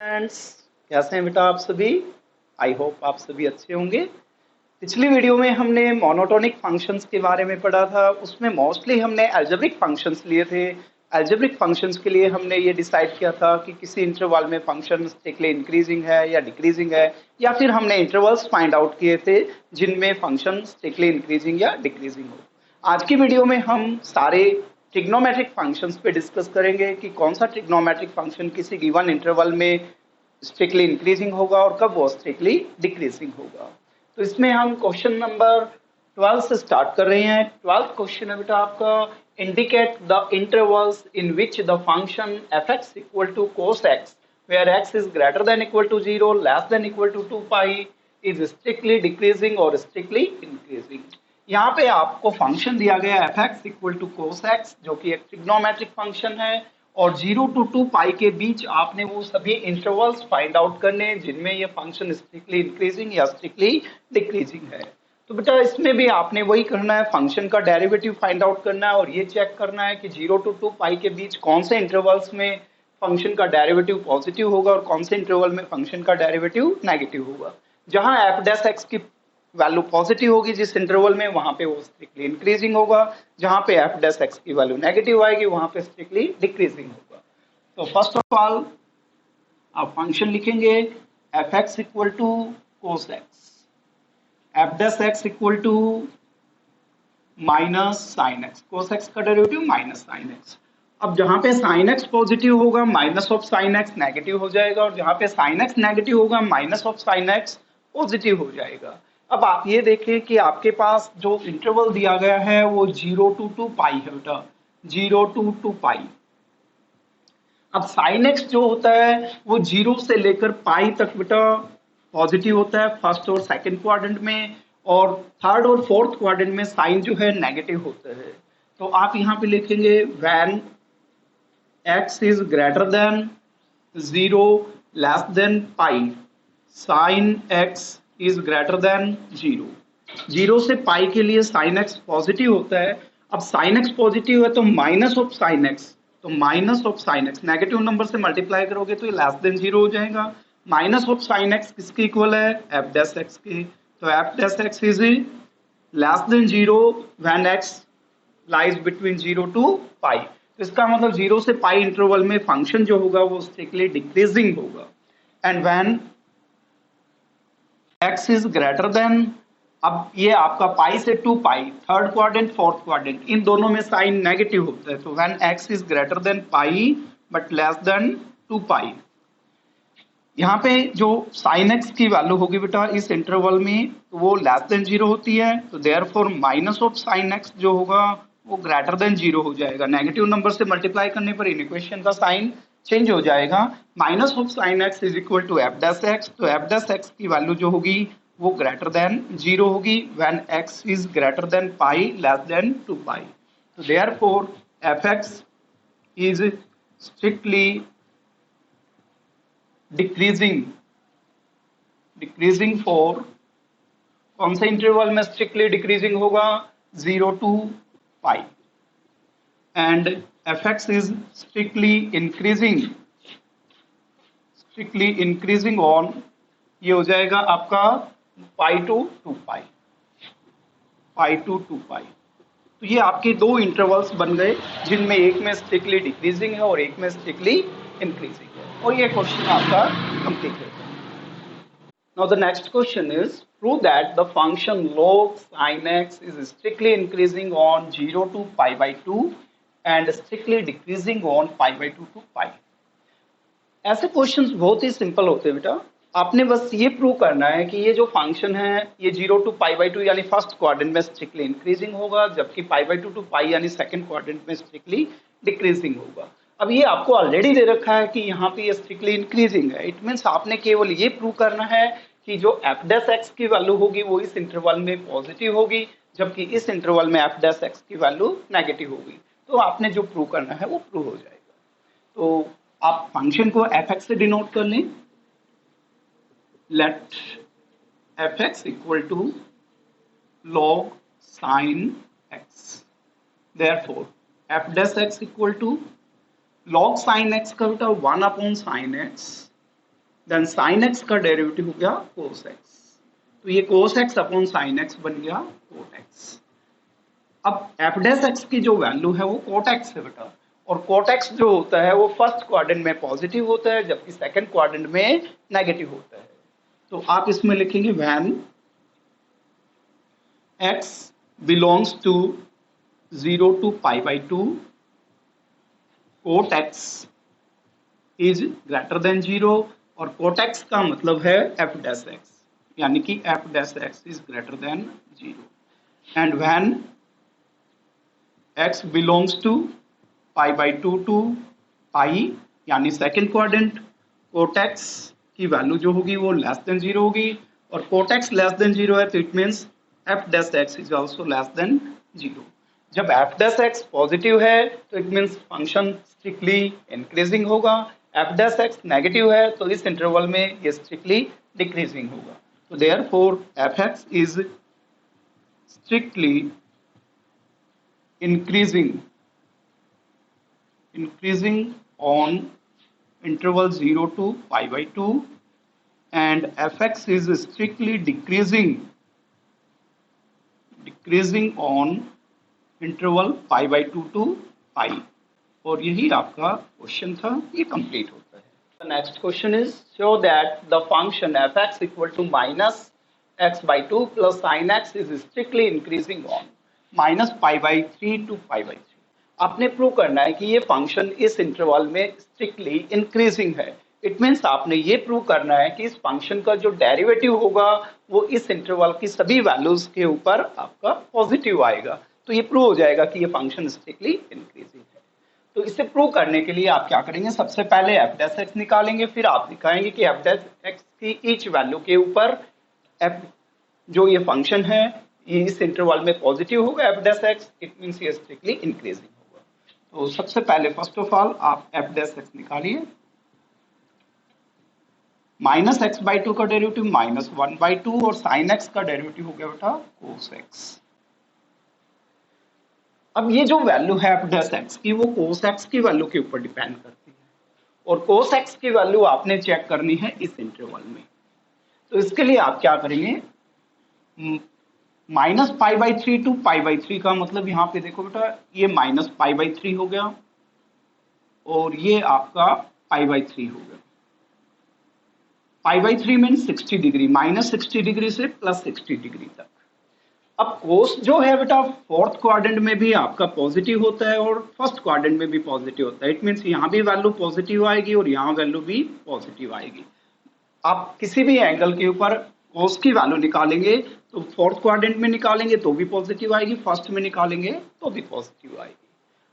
Friends, कैसे हैं बेटा आप सभी। आई होप आप सभी अच्छे होंगे। पिछली वीडियो में हमने मोनोटोनिक फंक्शंस के बारे में पढ़ा था। उसमें मोस्टली हमने अलजेब्रिक फंक्शंस लिए थे। अलजेब्रिक फंक्शंस के लिए हमने ये डिसाइड किया था कि किसी इंटरवल में फंक्शन स्ट्रिक्टली इंक्रीजिंग है या डिक्रीजिंग है, या फिर हमने इंटरवल्स फाइंड आउट किए थे जिनमें फंक्शन स्ट्रिक्टली इंक्रीजिंग या डिक्रीजिंग हो। आज की वीडियो में हम सारे ट्रिग्नोमेट्रिक फंक्शंस पे डिस्कस करेंगे कि कौन सा ट्रिग्नोमेट्रिक फंक्शन किसी गिवन इंटरवल में स्ट्रिक्टली इंक्रीजिंग होगा और कब वो स्ट्रिक्टली डिक्रीजिंग होगा। तो इसमें हम क्वेश्चन नंबर 12 से स्टार्ट कर रहे हैं। 12th क्वेश्चन है बेटा आपका, indicate the intervals in which the function F x equal to cos x where X is greater than equal to 0 less than equal to 2 pi is strictly decreasing और strictly increasing. यहाँ पे आपको function दिया गया F x equal to cos X, जो कि एक trigonometric function है, और 0 to 2 पाई के बीच आपने वो सभी इंटरवल्स फाइंड आउट करने जिनमें ये फंक्शन स्ट्रिक्टली इंक्रीजिंग या स्ट्रिक्टली डिक्रीजिंग है। तो बेटा इसमें भी आपने वही करना है, फंक्शन का डेरिवेटिव फाइंड आउट करना है और ये चेक करना है कि 0 to 2 पाई के बीच कौन से इंटरवल्स में फंक्शन का डेरिवेटिव पॉजिटिव होगा और कौन से इंटरवल में फंक्शन का डेरिवेटिव नेगेटिव होगा। जहां एफ डैश एक्स की वैल्यू पॉजिटिव होगी जिस इंटरवल में, वहां पे वो स्ट्रिक्टली इंक्रीजिंग होगा। जहां पे एफ डैश एक्स की वैल्यू नेगेटिव आएगी वहां पे स्ट्रिक्टली डिक्रीजिंग होगा। तो फर्स्ट ऑफ ऑल आप फंक्शन लिखेंगे F x equal to cos X, F dash x equal to minus sine X, cos X का डेरिवेटिव माइनस साइन एक्स। अब जहां पे साइन एक्स पॉजिटिव होगा minus of sine X negative हो जाएगा, और जहां पे साइन एक्स नेगेटिव होगा minus of sine X positive हो जाएगा। अब आप ये देखें कि आपके पास जो इंटरवल दिया गया है वो 0 to 2 पाई है बेटा, 0 to 2 पाई। अब साइन एक्स जो होता है वो 0 से लेकर पाई तक बेटा पॉजिटिव होता है फर्स्ट और सेकंड क्वाड्रेंट में, और थर्ड और फोर्थ क्वाड्रेंट में साइन जो है नेगेटिव होता है। तो आप यहाँ पे लिखेंगे when x is greater than 0 less than pi, sin x is greater than 0। 0 से पाई के लिए sin x पॉजिटिव होता है। अब sin x पॉजिटिव है तो माइनस ऑफ sin x, तो minus of sin x negative number से मल्टीप्लाई करोगे तो ये लेस देन 0 हो जाएगा। माइनस ऑफ sin x किसके इक्वल है, f डैश x के। तो f dash x is less than 0 when x lies between 0 to pi. तो इसका मतलब 0 से पाई इंटरवल में फंक्शन जो होगा वो स्ट्रिक्टली डिक्रीजिंग होगा। And when x is greater then, अब ये आपका पाई से 2 पाई, थर्ड क्वाड्रेंट फोर्थ क्वाड्रेंट, इन दोनों में साइन नेगेटिव होता है। तो when x is greater than pi but less than 2 पाई, यहाँ पे जो साइन एक्स की वैल्यू होगी बेटा इस इंटरवल में तो वो लेस देन 0 होती है। तो therefore minus of sine x जो होगा वो ग्रेटर देन 0 हो जाएगा। नेगेटिव नंबर से मल्टीप्लाई करने पर इन इक्वेशन का साइन चेंज हो जाएगा। Minus of sine x is equal to f dash x. तो एफ डैश एक्स की वैल्यू जो होगी वो ग्रेटर देन 0 होगी when x is greater than pi less than 2 pi. तो therefore f x is strictly decreasing, decreasing for कौन से interval में स्ट्रिक्टली डिक्रीजिंग होगा, 0 to pi. And f x is strictly increasing, strictly increasing on, ये हो जाएगा आपका पाई to 2 pi, pi to 2 pi. तो ये आपके दो इंटरवल्स बन गए जिनमें एक में स्ट्रिक्टली डिक्रीजिंग है और एक में स्ट्रिक्टली इंक्रीजिंग है, और ये क्वेश्चन आपका कंप्लीट है। Now the next question is, prove that the function log sin x is strictly increasing on 0 to pi by 2 and strictly decreasing on pi by 2 to pi। ऐसे questions बहुत ही simple होते हैं बेटा। आपने बस ये प्रूव करना है कि ये जो फंक्शन है ये 0 टू पाई बाई 2 यानी फर्स्ट क्वाड्रेंट में स्ट्रिक्टली इंक्रीजिंग होगा, जबकि पाई बाई 2 टू पाई यानी सेकंड क्वाड्रेंट में स्ट्रिक्टली डिक्रीजिंग होगा। अब ये आपको ऑलरेडी दे रखा है कि यहाँ पे ये स्ट्रिक्टली इंक्रीजिंग है। इट मीन्स आपने केवल ये प्रूव करना है कि जो एफ डैश एक्स की वैल्यू होगी वो इस इंटरवल में पॉजिटिव होगी, जबकि इस इंटरवल में एफ डैश एक्स की वैल्यू नेगेटिव होगी। तो आपने जो प्रूव करना है वो प्रूव हो जाएगा। तो आप फंक्शन को एफ एक्स से डिनोट कर लें। Let f x equal to log sin x, therefore f dash x equal to log sin x का बेटा 1 upon sin x then sine x का डेरिवेटिव हो गया कोस एक्स, तो ये cos x upon sine x बन गया cot x. अब एफ डैश एक्स की जो वैल्यू है वो कोट एक्स है बेटा, और कोट एक्स जो होता है वो फर्स्ट क्वाड्रेंट में पॉजिटिव होता है जबकि सेकंड क्वाड्रेंट में नेगेटिव होता है। तो आप इसमें लिखेंगे when x belongs to 0 to pi by 2 cot x is greater than 0, और cot x का मतलब है f dash x, यानी कि f dash x is greater than 0, and when x belongs to pi by 2 to pi यानी second quadrant, cot x की value जो होगी वो लेस देन 0 होगी, और cot x लेस देन 0 है तो it means f dash x is also less than 0। जब f dash x पॉजिटिव है तो it means function strictly increasing होगा, f dash x नेगेटिव है तो इस इंटरवल में ये स्ट्रिक्टली डिक्रीजिंग होगा। तो therefore fx is strictly increasing on interval 0 to pi by 2, and fx is strictly decreasing on interval pi by 2 to pi. और यही आपका क्वेश्चन था, ये कंप्लीट होता है। The next question is show that the function F x equal to minus x by 2 plus sine x is strictly increasing on minus pi by 3 to pi by 3। आपने prove करना है कि ये function इस interval में strictly increasing है। It means आपने ये प्रूव करना है कि इस फंक्शन का जो डेरिवेटिव होगा वो इस इंटरवल की सभी वैल्यूज के ऊपर आपका पॉजिटिव आएगा। तो ये प्रूव हो जाएगा कि ये फंक्शन स्ट्रिक्टली इंक्रीजिंग है। तो इसे प्रूव करने के लिए आप क्या करेंगे, सबसे पहले एफ डैश एक्स निकालेंगे, फिर आप दिखाएंगे कि एफ डैश एक्स की ईच वैल्यू के ऊपर एफ जो ये फंक्शन है ये इस इंटरवल में पॉजिटिव होगा F dash x, it means ये स्ट्रिक्टली इंक्रीजिंग होगा। तो सबसे पहले फर्स्ट ऑफ ऑल आप एफ डैश एक्स निकालिए। माइनस एक्स बाई 2 का डेरिवेटिव माइनस 1 बाई 2, और साइन एक्स का डेरिवेटिव हो गया बेटा कोस एक्स। अब ये जो वैल्यू है एफ डैश एक्स की वो कोस एक्स की वैल्यू के ऊपर डिपेंड करती है, और कोस एक्स की वैल्यू आपने चेक करनी है इस इंटरवल में। तो इसके लिए आप क्या करेंगे, minus pi by 3 to pi by 3 का मतलब यहाँ पे देखो बेटा ये माइनस पाई बाई 3 हो गया और ये आपका पाई बाई 3 हो गया। पाई by 3 means 60 degree, minus 60 degree से प्लस 60 डिग्री तक। अब कोस जो है बेटा फोर्थ क्वाड्रेंट में भी आपका पॉजिटिव होता है और फर्स्ट क्वाड्रेंट में भी पॉजिटिव होता है। इट मीन्स यहाँ भी वैल्यू पॉजिटिव आएगी और यहाँ वैल्यू भी पॉजिटिव आएगी। आप किसी भी एंगल के ऊपर कोस की वैल्यू निकालेंगे तो फोर्थ क्वाड्रेंट में निकालेंगे तो भी पॉजिटिव आएगी, फर्स्ट में निकालेंगे तो भी पॉजिटिव आएगी।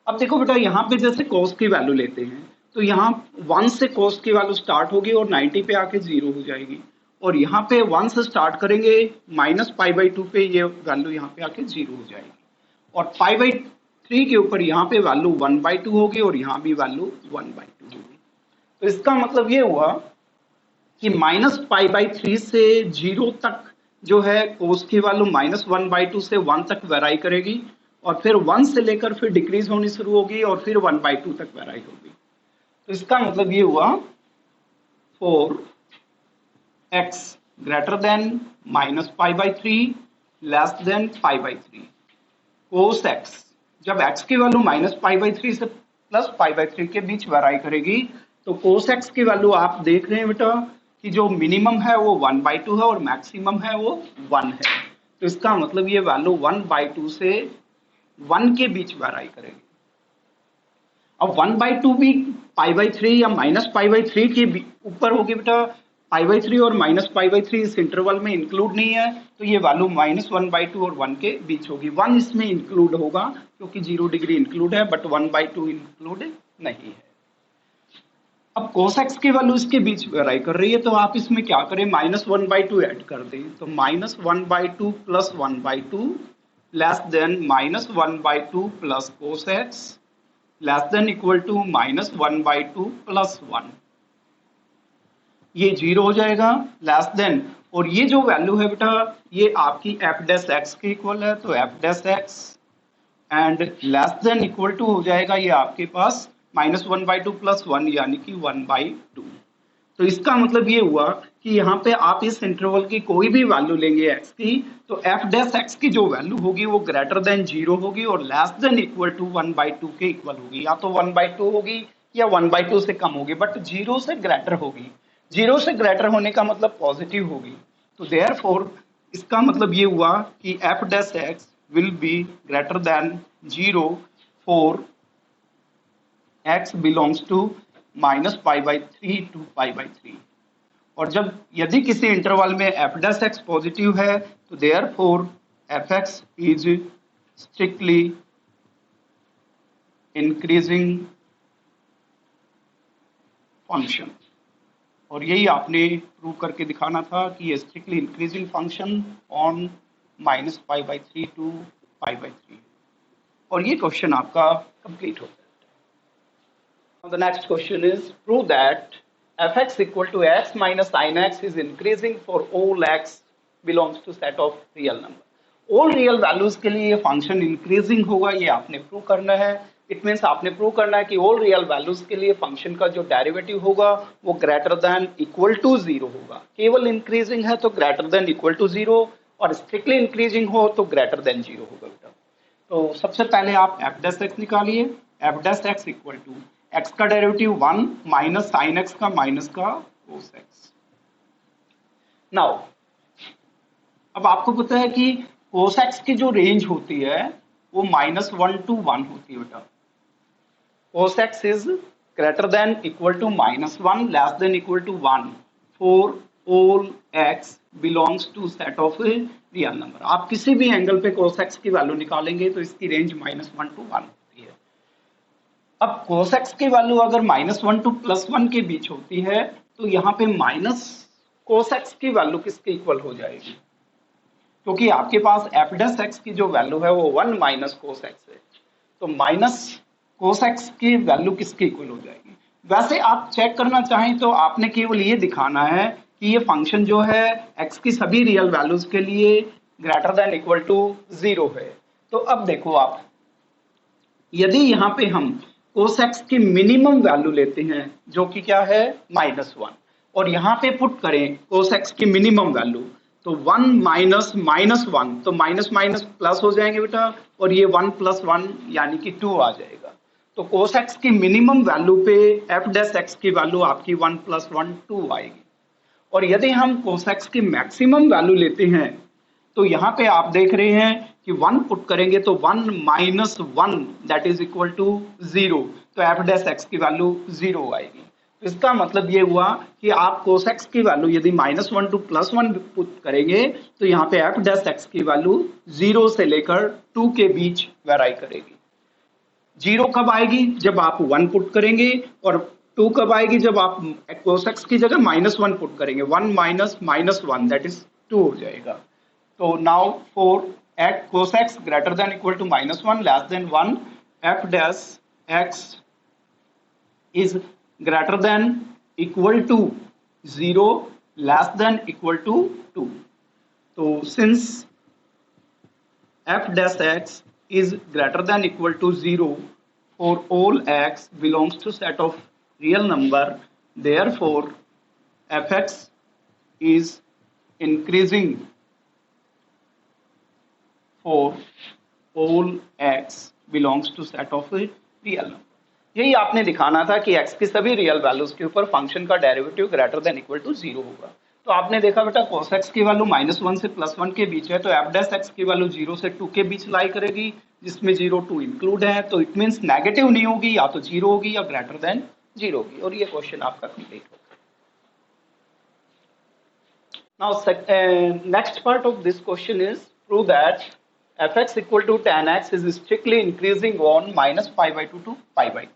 अब देखो बेटा यहाँ पे जैसे कोस की वैल्यू लेते हैं तो यहाँ 1 से कोस की वैल्यू स्टार्ट होगी और 90 पे आके 0 हो जाएगी, और यहाँ पे 1 से स्टार्ट करेंगे माइनस पाई बाई 2 पे ये वैल्यू यहाँ पे आके 0 हो जाएगी, और पाई बाई 3 के ऊपर यहाँ पे वैल्यू 1 बाई 2 होगी और यहाँ भी वैल्यू 1 बाई 2 होगी। तो इसका मतलब ये हुआ कि माइनस पाई बाई 3 से 0 तक जो है कोस की वैल्यू माइनस 1 बाई 2 से 1 तक वेराई करेगी, और फिर 1 से लेकर फिर डिक्रीज होनी शुरू होगी और फिर 1 बाई 2 तक वेराई होगी। तो इसका मतलब ये हुआ for x greater than minus pi by 3 less than pi by 3 cos x, जब x की वैल्यू माइनस पाई बाई 3 से प्लस पाई बाई 3 के बीच वेराई करेगी तो कोस x की वैल्यू आप देख रहे हैं बेटा कि जो मिनिमम है वो 1 बाई 2 है और मैक्सिमम है वो 1 है। तो इसका मतलब ये वैल्यू 1 बाई 2 से 1 के बीच वेराई करेगी। अब 1 बाई 2 भी पाई बाई 3 या माइनस पाई बाई 3 के ऊपर होगी बेटा, पाई बाई 3 और माइनस पाई बाई 3 इस इंटरवल में इंक्लूड नहीं है, तो ये वैल्यू माइनस 1 बाई 2 और 1 के बीच होगी। 1 इसमें इंक्लूड होगा क्योंकि 0 डिग्री इंक्लूड है, बट 1 बाई 2 इंक्लूड नहीं है। अब कोस एक्स की वैल्यू इसके बीच वेराई कर रही है तो आप इसमें क्या करें, माइनस 1 बाई 2 ऐड कर दें, तो minus 1 by 2 plus 1 by 2 less than minus 1 by 2 plus cos x less than equal to minus 1 by 2 plus 1, ये 0 हो जाएगा लेस देन, और ये जो वैल्यू है बेटा ये आपकी एफ डैश एक्स के इक्वल है, तो f dash x and less than equal to हो जाएगा ये आपके पास माइनस 1 बाई 2 प्लस 1 यानी कि 1 बाई 2। तो इसका मतलब ये हुआ कि यहाँ पे आप इस इंटरवल की कोई भी वैल्यू लेंगे x की, तो f डैश x की जो वैल्यू होगी वो ग्रेटर देन 0 होगी और लेस देन इक्वल टू 1/2 के इक्वल होगी। या तो 1/2 होगी या 1/2 से कम होगी, बट 0 से ग्रेटर होगी। 0 से ग्रेटर होने का मतलब पॉजिटिव होगी। तो देयरफॉर इसका मतलब ये हुआ कि f dash x will be greater than 0 for x belongs to -π/3 to π/3। और जब यदि किसी इंटरवल में f डैश x पॉजिटिव है तो therefore fx is strictly increasing function. और यही आपने प्रूव करके दिखाना था कि ये strictly increasing function on -π/3 to π/3। और ये क्वेश्चन आपका कंप्लीट होता है। Now the next question is prove that fx equal to x minus sin x is increasing for all x belongs to set of real number. All real values के लिए ये function increasing होगा, ये आपने prove करना है। It means आपने prove करना है कि ऑल रियल वैल्यूज के लिए फंक्शन का जो डेरिवेटिव होगा वो ग्रेटर देन इक्वल टू 0 होगा। केवल इंक्रीजिंग है तो ग्रेटर देन इक्वल टू 0, और स्ट्रिक्टली इंक्रीजिंग हो तो ग्रेटर देन 0 होगा बेटा। तो सबसे पहले आप f डैश x निकालिए। f dash x equal to x का डेरिवेटिव 1 माइनस साइन x का माइनस का कोस x। नाउ अब आपको पता है कि कोस x की जो रेंज होती है वो -1 to 1 होती है बेटा। cos x is greater than equal to -1 less than equal to 1 for all x belongs to set of real number। आप किसी भी एंगल पे cos x की वैल्यू निकालेंगे तो इसकी रेंज -1 to 1 होती है। अब cos x की वैल्यू अगर -1 to +1 के बीच होती है तो यहाँ पे माइनस cos x की वैल्यू किसके इक्वल हो जाएगी, क्योंकि आपके पास f डैश x की जो वैल्यू है वो 1 माइनस cos x है, तो माइनस cos x की वैल्यू किसके इक्वल हो जाएगी। वैसे आप चेक करना चाहें तो आपने केवल ये दिखाना है कि ये फंक्शन जो है x की सभी रियल वैल्यूज के लिए ग्रेटर देन इक्वल टू 0 है। तो अब देखो आप, यदि यहाँ पे हम cos x की मिनिमम वैल्यू लेते हैं जो कि क्या है -1, और यहाँ पे पुट करें cos x की मिनिमम वैल्यू, तो 1 माइनस -1 तो माइनस माइनस प्लस हो जाएंगे बेटा, और ये 1 + 1 यानी कि 2 आ जाएगा। तो cos x की मिनिमम वैल्यू पे f डैश x की वैल्यू आपकी 1 + 1 2 आएगी। और यदि हम cos x की मैक्सिमम वैल्यू लेते हैं तो यहाँ पे आप देख रहे हैं कि 1 पुट करेंगे तो 1 minus 1 that is equal to 0, तो f डैश x की वैल्यू 0 आएगी। तो इसका मतलब ये हुआ कि आप cos x की वैल्यू यदि -1 to +1 पुट करेंगे तो यहाँ पे f डैश x की वैल्यू 0 से लेकर 2 के बीच वेराई करेगी। 0 कब आएगी, जब आप 1 पुट करेंगे, और 2 कब आएगी, जब आप cos x की जगह -1 पुट करेंगे। 1 माइनस -1 दैट इज 2 हो जाएगा। तो now for at cos x greater than equal to -1 less than 1, f dash x is greater than equal to 0 less than equal to 2। तो since f dash x is greater than equal to 0 for all x belongs to set of real number, therefore fx is increasing for all x belongs to set of real number। यही आपने दिखाना था कि x की सभी real values के ऊपर function का derivative greater than equal to 0 होगा। तो आपने देखा बेटा cos x की वैल्यू -1 से +1 के बीच है, तो f डैश x की वैल्यू 0 से 2 के बीच लाई करेगी, जिसमें 0 2 इंक्लूड है, तो इट मींस नेगेटिव नहीं होगी, या तो 0 होगी या ग्रेटर देन 0 होगी। और ये क्वेश्चन आपका कंप्लीट होगा। Now next part of this question is prove that fx equal to tan x is strictly increasing on -π/2 to π/2।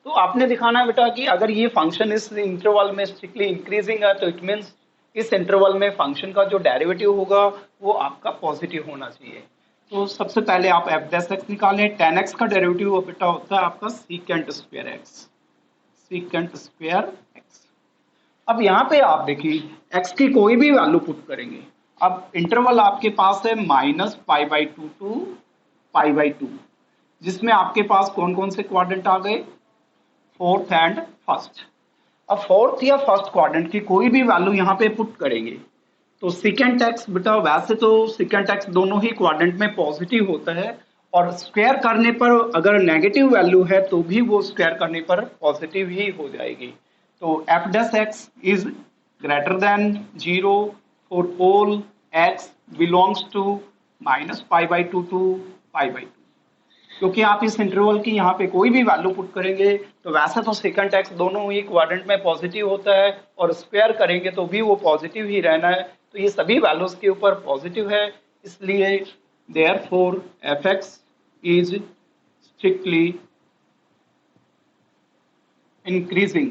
तो आपने दिखाना है बेटा कि अगर ये फंक्शन इस इंटरवल में स्ट्रिक्टली इंक्रीजिंग है तो इट मींस इस इंटरवल में फंक्शन का जो डेरिवेटिव होगा वो आपका पॉजिटिव होना चाहिए। तो सबसे पहले आप f डैश x निकालें। tan x का डेरिवेटिव बेटा होता है आपका secant square x, secant square x। अब यहाँ पे आप देखिए x की कोई भी वैल्यू पुट करेंगे। अब इंटरवल आपके पास है -π/2 to π/2, जिसमें आपके पास कौन कौन से क्वाड्रेंट आ गए, 4th एंड 1st। अब फोर्थ या फर्स्ट क्वाड्रेंट की कोई भी वैल्यू यहाँ पे पुट करेंगे तो सेकेंड एक्स बेटा वैसे तो सेकेंड एक्स दोनों ही क्वाड्रेंट में पॉजिटिव होता है और स्क्वायर करने पर अगर नेगेटिव वैल्यू है तो भी वो स्क्वायर करने पर पॉजिटिव ही हो जाएगी। तो f dash x is greater than 0 for all x belongs to -π/2 to π/2। क्योंकि आप इस इंटरवल की यहाँ पे कोई भी वैल्यू पुट करेंगे तो वैसे तो सेकंड एक्स दोनों ही क्वाड्रेंट में पॉजिटिव होता है और स्क्वायर करेंगे तो भी वो पॉजिटिव ही रहना है, तो ये सभी वैल्यूज के ऊपर पॉजिटिव है, इसलिए therefore f x is strictly increasing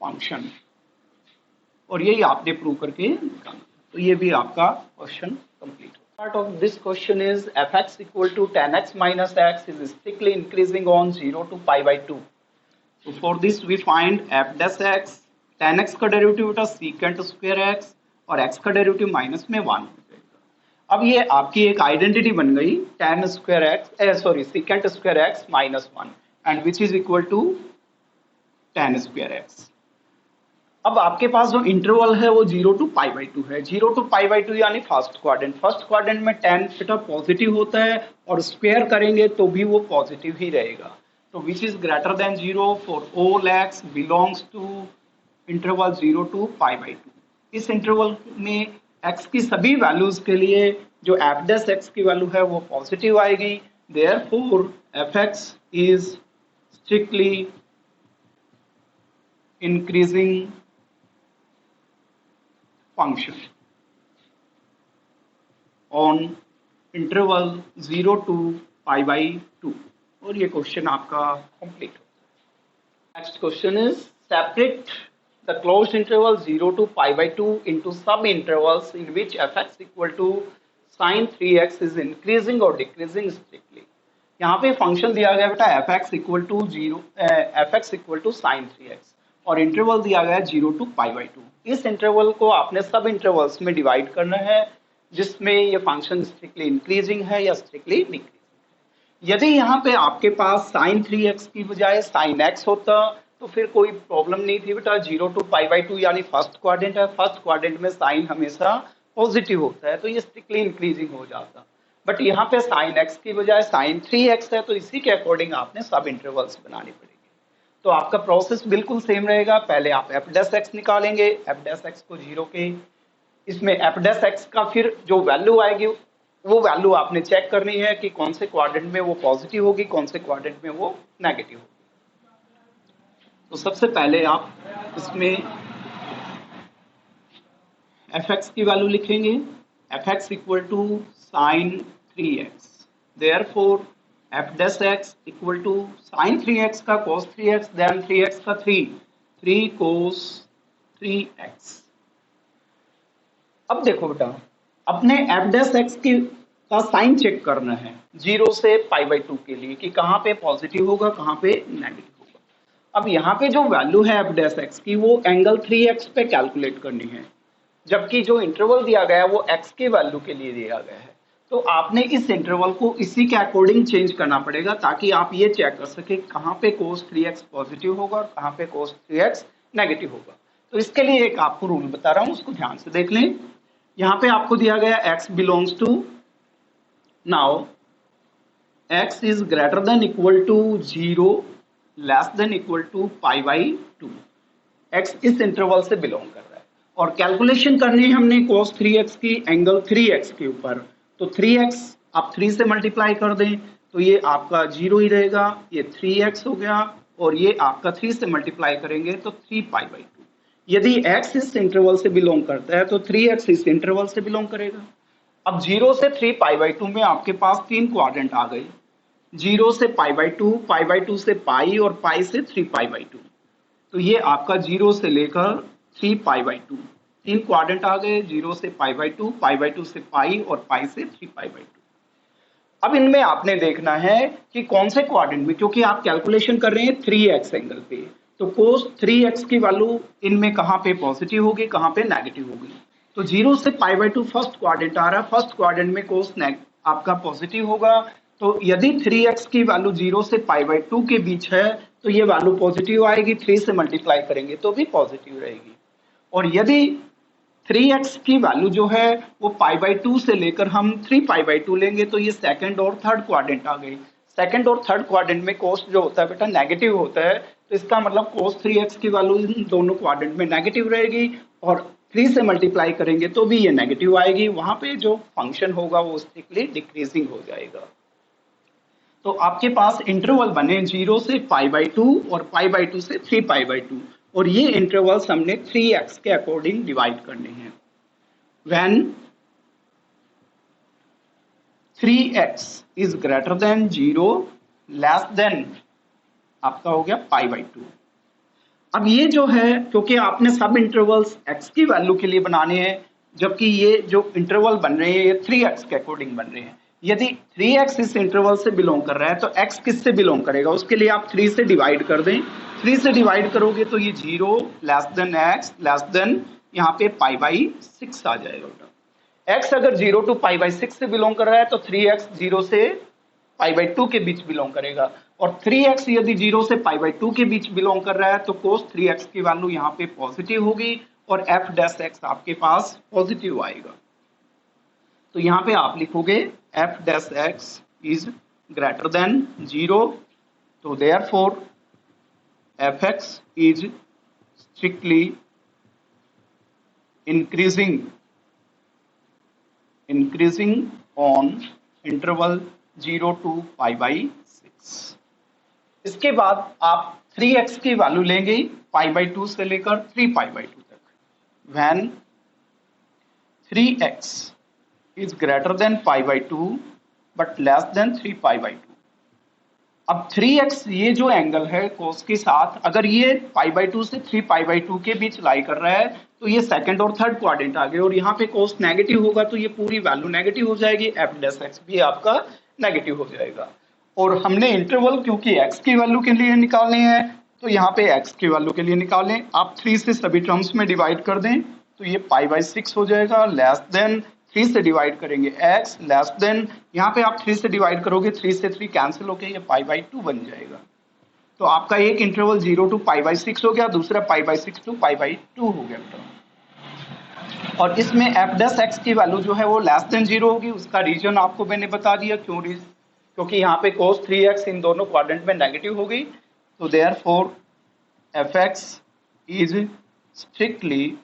function. और यही आपने प्रूव करके दिखाना। तो ये भी आपका question complete. Part of this question is fx equal to tan x minus x is strictly increasing on 0 to π/2. So for this we find f dash x, tan x का डेरिवेटिव बेटा secant square x और x का derivative minus में 1। अब ये आपकी एक identity बन गई tan square x secant square x minus 1 and which is equal to tan square x। अब आपके पास जो इंटरवल है वो 0 to π/2 है। 0 to π/2 यानी फर्स्ट क्वाड्रेंट में tan थीटा पॉजिटिव होता है और स्क्वायर करेंगे तो भी वो पॉजिटिव ही रहेगा। तो which is greater than 0 for all x belongs to interval 0 to π/2। इस इंटरवल में x की सभी वैल्यूज के लिए जो एफ डैश एक्स की वैल्यू है वो पॉजिटिव आएगी। Therefore f x is strictly increasing function on interval 0 to π/2। और ये क्वेश्चन आपका कंप्लीट होता है। Next question is separate the closed interval 0 to π/2 into sub intervals in which fx equal to sin 3x is increasing or decreasing strictly। यहाँ पे function दिया गया बेटा fx equal to sin 3x और interval दिया गया 0 to π/2। इस interval को आपने सब इंटरवल्स में डिवाइड करना है जिसमें ये फंक्शन स्ट्रिक्टली इंक्रीजिंग है या स्ट्रिक्टली डिक्रीजिंग है। यदि यहाँ पे आपके पास sin 3x की बजाय sin x होता तो फिर कोई प्रॉब्लम नहीं थी बेटा। 0 to π/2 यानी फर्स्ट क्वाड्रेंट है, फर्स्ट क्वाड्रेंट में साइन हमेशा पॉजिटिव होता है तो ये स्ट्रिक्टली इंक्रीजिंग हो जाता। बट यहाँ पे sin x की बजाय sin 3x है तो इसी के अकॉर्डिंग आपने सब इंटरवल्स बनाने पड़ेंगे। तो आपका प्रोसेस बिल्कुल सेम रहेगा। पहले आप एफ डैश एक्स निकालेंगे, एफ डैश एक्स को 0 के इसमें एफ डैश एक्स का फिर जो वैल्यू आएगी वो वैल्यू आपने चेक करनी है कि कौन से क्वाड्रेंट में वो पॉजिटिव होगी, कौन से क्वाड्रेंट में वो नेगेटिव होगी। तो सबसे पहले आप इसमें एफ एक्स की वैल्यू लिखेंगे। F x equal to sine 3x। Therefore f dash x equal to sine 3x का cos 3x देन 3x का 3 cos 3x। अब देखो बेटा अपने एफ डैश एक्स का साइन चेक करना है 0 से π/2 के लिए कि कहाँ पे पॉजिटिव होगा कहाँ पे नेगेटिव होगा। अब यहाँ पे जो वैल्यू है एफ डैश एक्स की वो एंगल 3x पे कैलकुलेट करनी है, जबकि जो इंटरवल दिया गया है वो x की वैल्यू के लिए दिया गया है। तो आपने इस इंटरवल को इसी के अकॉर्डिंग चेंज करना पड़ेगा ताकि आप ये चेक कर सके कहाँ पे cos 3x पॉजिटिव होगा और कहाँ पे cos 3x नेगेटिव होगा। तो इसके लिए एक आपको रूल बता रहा हूँ, उसको ध्यान से देख लें। यहाँ पे आपको दिया गया x belongs to, now x is greater than equal to 0 less than equal to π/2। x इस इंटरवल से बिलोंग कर रहा है और कैलकुलेशन करनी है हमने cos 3x की एंगल 3x के ऊपर। तो 3x आप 3 से मल्टीप्लाई कर दें तो ये आपका 0 ही रहेगा, ये 3x हो गया और ये आपका 3 से मल्टीप्लाई करेंगे तो 3π/2। यदि x इस इंटरवल से बिलोंग करता है तो 3x इस इंटरवल से बिलोंग करेगा। अब 0 से 3π/2 में आपके पास 3 क्वाड्रेंट आ गए, 0 से π/2, π/2 से पाई और पाई से 3π/2। तो ये आपका 0 से लेकर 3π/2 3 क्वाड्रेंट आ गए, 0 से π/2, π/2 से पाई और पाई से 3π/2। अब इनमें आपने देखना है कि कौन से क्वाड्रेंट में, क्योंकि आप कैलकुलेशन कर रहे हैं 3x एंगल पे, तो cos 3x की वैल्यू इनमें कहाँ पे पॉजिटिव होगी कहाँ पे नेगेटिव होगी। तो 0 से π/2 फर्स्ट क्वाड्रेंट आ रहा है, फर्स्ट क्वाड्रेंट में cos आपका पॉजिटिव होगा तो यदि 3x की वैल्यू 0 से π/2 के बीच है तो ये वैल्यू पॉजिटिव आएगी, 3 से मल्टीप्लाई करेंगे तो भी पॉजिटिव रहेगी। और यदि 3x की वैल्यू जो है वो π/2 से लेकर हम 3π/2 लेंगे तो ये सेकंड और थर्ड क्वाड्रेंट आ गई। सेकंड और थर्ड क्वाड्रेंट में कोस जो होता है बेटा नेगेटिव होता है, तो इसका मतलब cos 3x की वैल्यू इन दोनों क्वाड्रेंट में नेगेटिव रहेगी और 3 से मल्टीप्लाई करेंगे तो भी ये नेगेटिव आएगी। वहां पे जो फंक्शन होगा वो स्ट्रिक्टली डिक्रीजिंग हो जाएगा। तो आपके पास इंटरवल बने 0 से π/2 और π/2 से 3π/2 और ये इंटरवल्स हमने 3x के अकॉर्डिंग डिवाइड करने हैं। When 3x is greater than 0 less then आपका हो गया π/2। अब ये जो है, क्योंकि आपने सब इंटरवल्स x की वैल्यू के लिए बनाने हैं, जबकि ये जो इंटरवल बन रहे हैं ये 3x के अकॉर्डिंग बन रहे हैं। यदि 3x इस इंटरवल से बिलोंग कर रहा है तो x किससे बिलोंग करेगा, उसके लिए आप 3 से डिवाइड कर दें। 3 से डिवाइड करोगे तो ये 0 less then x less than यहाँ पे π/6 आ जाएगा बेटा। x अगर 0 to π/6 से बिलोंग कर रहा है तो 3x 0 से π/2 के बीच बिलोंग करेगा, और 3x यदि 0 से π/2 के बीच बिलोंग कर रहा है तो cos 3x की वैल्यू यहाँ पे पॉजिटिव होगी और f' आपके पास पॉजिटिव आएगा। तो यहाँ पे आप लिखोगे f' इज ग्रेटर देन 0, तो therefore fx is strictly increasing on interval 0 to π/6। इसके बाद आप 3x की वैल्यू लेंगे π/2 से लेकर 3π/2 तक। When 3x is greater than π/2 but less than 3π/2। अब 3x ये जो एंगल है cos के साथ, अगर ये π/2 से 3π/2 के बीच लाई कर रहा है तो ये सेकंड और थर्ड क्वाड्रेंट आ गए, और यहाँ पे cos नेगेटिव होगा तो ये पूरी वैल्यू नेगेटिव हो जाएगी, f' भी आपका नेगेटिव हो जाएगा। और हमने इंटरवल क्योंकि x की वैल्यू के लिए निकालने हैं तो यहाँ पे x की वैल्यू के लिए निकालें। आप 3 से सभी टर्म्स में डिवाइड कर दें तो ये π/6 हो जाएगा, लेस देन 3 से डिवाइड करेंगे x लेस देन, यहाँ पे आप 3 से डिवाइड करोगे 3 से 3 कैंसिल होके ये π/2 बन जाएगा। तो आपका एक इंटरवल 0 to π/6 हो गया, दूसरा π/6 to π/2 हो गया। और इसमें f' की वैल्यू जो है वो लेस देन 0 होगी, उसका रीजन आपको मैंने बता दिया क्योंकि यहाँ पे cos 3x इन दोनों क्वाड्रेंट में नेगेटिव हो गई। तो therefore fx is strictly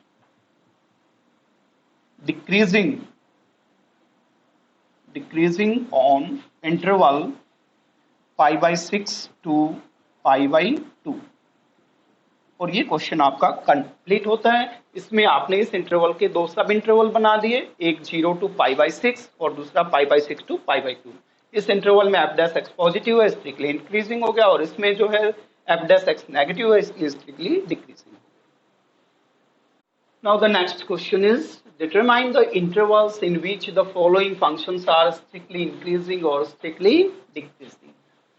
decreasing on interval π/6 to π/2। और ये क्वेश्चन आपका कंप्लीट होता है। इसमें आपने इस इंटरवल के दो सब इंटरवल बना दिए, एक 0 to π/6 और दूसरा π/6 to π/2। इस इंटरवल में f' पॉजिटिव है, स्ट्रिक्टली इंक्रीजिंग हो गया, और इसमें जो है f' नेगेटिव है, इसलिए strictly decreasing. Now the next question is, determine the intervals in which the following functions are strictly increasing or strictly decreasing।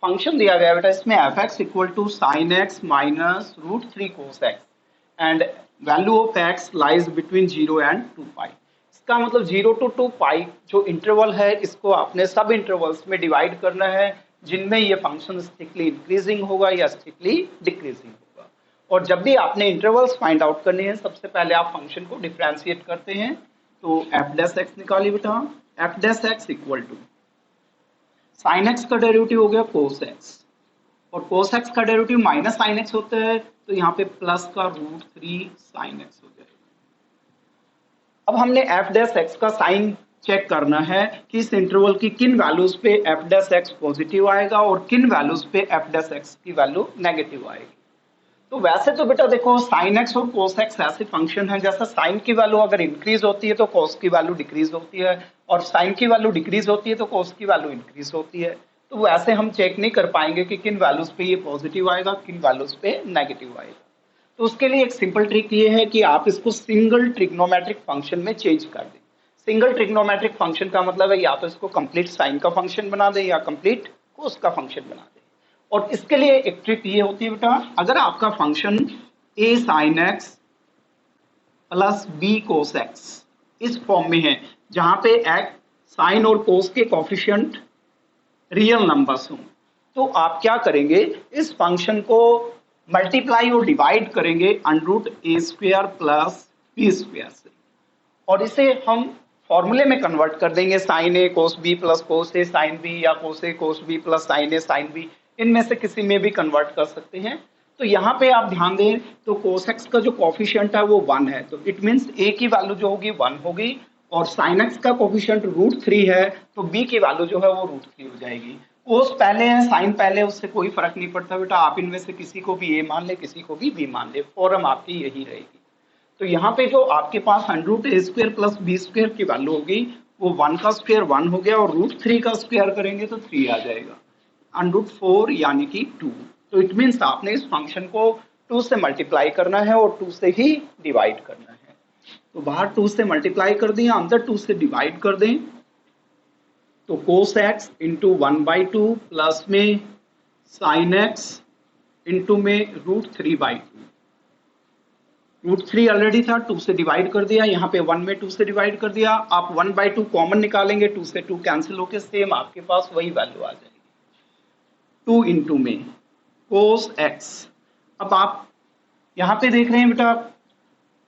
Function दिया गया बेटा, इसमें f(x) equal to sin x minus √3 cos x and value of x lies between 0 and 2π। इसका मतलब 0 to 2π जो interval है इसको आपने सब इंटरवल्स में डिवाइड करना है जिनमें ये फंक्शन स्ट्रिक्टली इंक्रीजिंग होगा या स्ट्रिक्टली डिक्रीजिंग होगा। और जब भी आपने इंटरवल्स फाइंड आउट करने हैं सबसे पहले आप फंक्शन को डिफरेंशिएट करते हैं। तो f' निकालिए बेटा, f' equal to sin x का डेरिवेटिव हो गया cos x, और cos x का डेरिवेटिव माइनस sin x होता है, तो यहाँ पे प्लस का √3 sin x हो जाएगा। अब हमने f' का साइन चेक करना है कि इस इंटरवल की किन वैल्यूज पे f' पॉजिटिव आएगा और किन वैल्यूज पे f' की वैल्यू नेगेटिव आएगी। तो वैसे तो बेटा देखो sin x और cos x ऐसे फंक्शन है, जैसा sin की वैल्यू अगर इंक्रीज होती है तो cos की वैल्यू डिक्रीज होती है, और sin की वैल्यू डिक्रीज होती है तो cos की वैल्यू इंक्रीज होती है। तो वैसे हम चेक नहीं कर पाएंगे कि किन वैल्यूज पे ये पॉजिटिव आएगा, किन वैल्यूज पे नेगेटिव आएगा। तो उसके लिए एक सिंपल ट्रिक ये है कि आप इसको सिंगल ट्रिग्नोमेट्रिक फंक्शन में चेंज कर दें। सिंगल ट्रिग्नोमेट्रिक फंक्शन का मतलब है या तो इसको कंप्लीट साइन का फंक्शन बना दें या कंप्लीट कोस का फंक्शन बना दें। और इसके लिए एक ट्रिक ये होती है बेटा, अगर आपका function a sin x plus b cos x इस फॉर्म में है जहां पे x साइन और कोस के कोफिशिएंट रियल नंबर्स हों, तो आप क्या करेंगे, इस फंक्शन को मल्टीप्लाई और डिवाइड करेंगे √a² प्लस b² से, और इसे हम फॉर्मूले में कन्वर्ट कर देंगे साइन ए कोस बी प्लस कोस ए साइन बी, या कोस ए कोस बी प्लस साइन ए साइन बी, इनमें से किसी में भी कन्वर्ट कर सकते हैं। तो यहाँ पे आप ध्यान दें तो कोस एक्स का जो कोफिशिएंट है वो 1 है, तो इट मीन्स ए की वैल्यू जो होगी 1 होगी, और साइन एक्स का कोफिशिएंट √3 है, तो बी की वैल्यू जो है वो √3 हो जाएगी। कोस पहले है साइन पहले, उससे कोई फर्क नहीं पड़ता बेटा, आप इनमें से किसी को भी ए मान ले किसी को भी बी मान ले, फॉर्म आपकी यही रहेगी। तो यहाँ पे जो आपके पास √a² प्लस b² की वैल्यू होगी वो 1 का स्क्वायर 1 हो गया, और √3 का स्क्वायर करेंगे तो 3 आ जाएगा, √4 यानी कि 2। तो इट मीन्स आपने इस फंक्शन को 2 से मल्टीप्लाई करना है और 2 से ही डिवाइड करना है। तो बाहर 2 से मल्टीप्लाई कर दिया, अंदर 2 से डिवाइड कर दें, तो cos x इंटू 1/2 प्लस में sin x इंटू में √3/2, √3 ऑलरेडी था, 2 से डिवाइड कर दिया, यहाँ पे 1 में 2 से डिवाइड कर दिया, आप 1/2 कॉमन निकालेंगे, 2 से 2 कैंसिल होके सेम आपके पास वही वैल्यू आ जाएगी। 2 इंटू में cos x, अब आप यहाँ पे देख रहे हैं बेटा,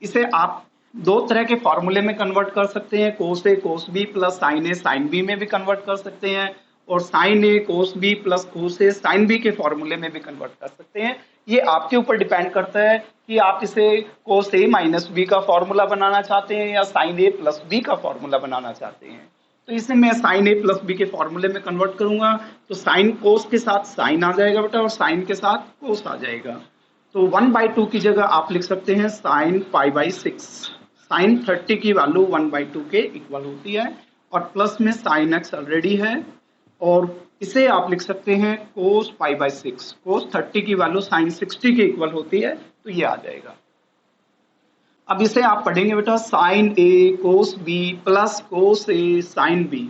इसे आप दो तरह के फॉर्मूले में कन्वर्ट कर सकते हैं, cos a cos b plus sin a sin b में भी कन्वर्ट कर सकते हैं, और sin a cos b plus cos a sin b के फॉर्मूले में भी कन्वर्ट कर सकते हैं। ये आपके ऊपर डिपेंड करता है कि आप इसे cos a माइनस b का फॉर्मूला बनाना चाहते हैं या sin a प्लस b का फॉर्मूला बनाना चाहते हैं। तो इसे मैं sin a प्लस b के फॉर्मूले में कन्वर्ट करूंगा, तो sin cos के साथ sin आ जाएगा बेटा, और sin के साथ cos आ जाएगा। तो 1/2 की जगह आप लिख सकते हैं sin π/6, sin 30 की वैल्यू 1/2 के इक्वल होती है, और प्लस में sin x ऑलरेडी है, और इसे आप लिख सकते हैं cos π/6, cos 30 की वैल्यू sin 60 के इक्वल होती है, तो ये आ जाएगा। अब इसे आप पढ़ेंगे बेटा sin a cos b plus cos a sin b,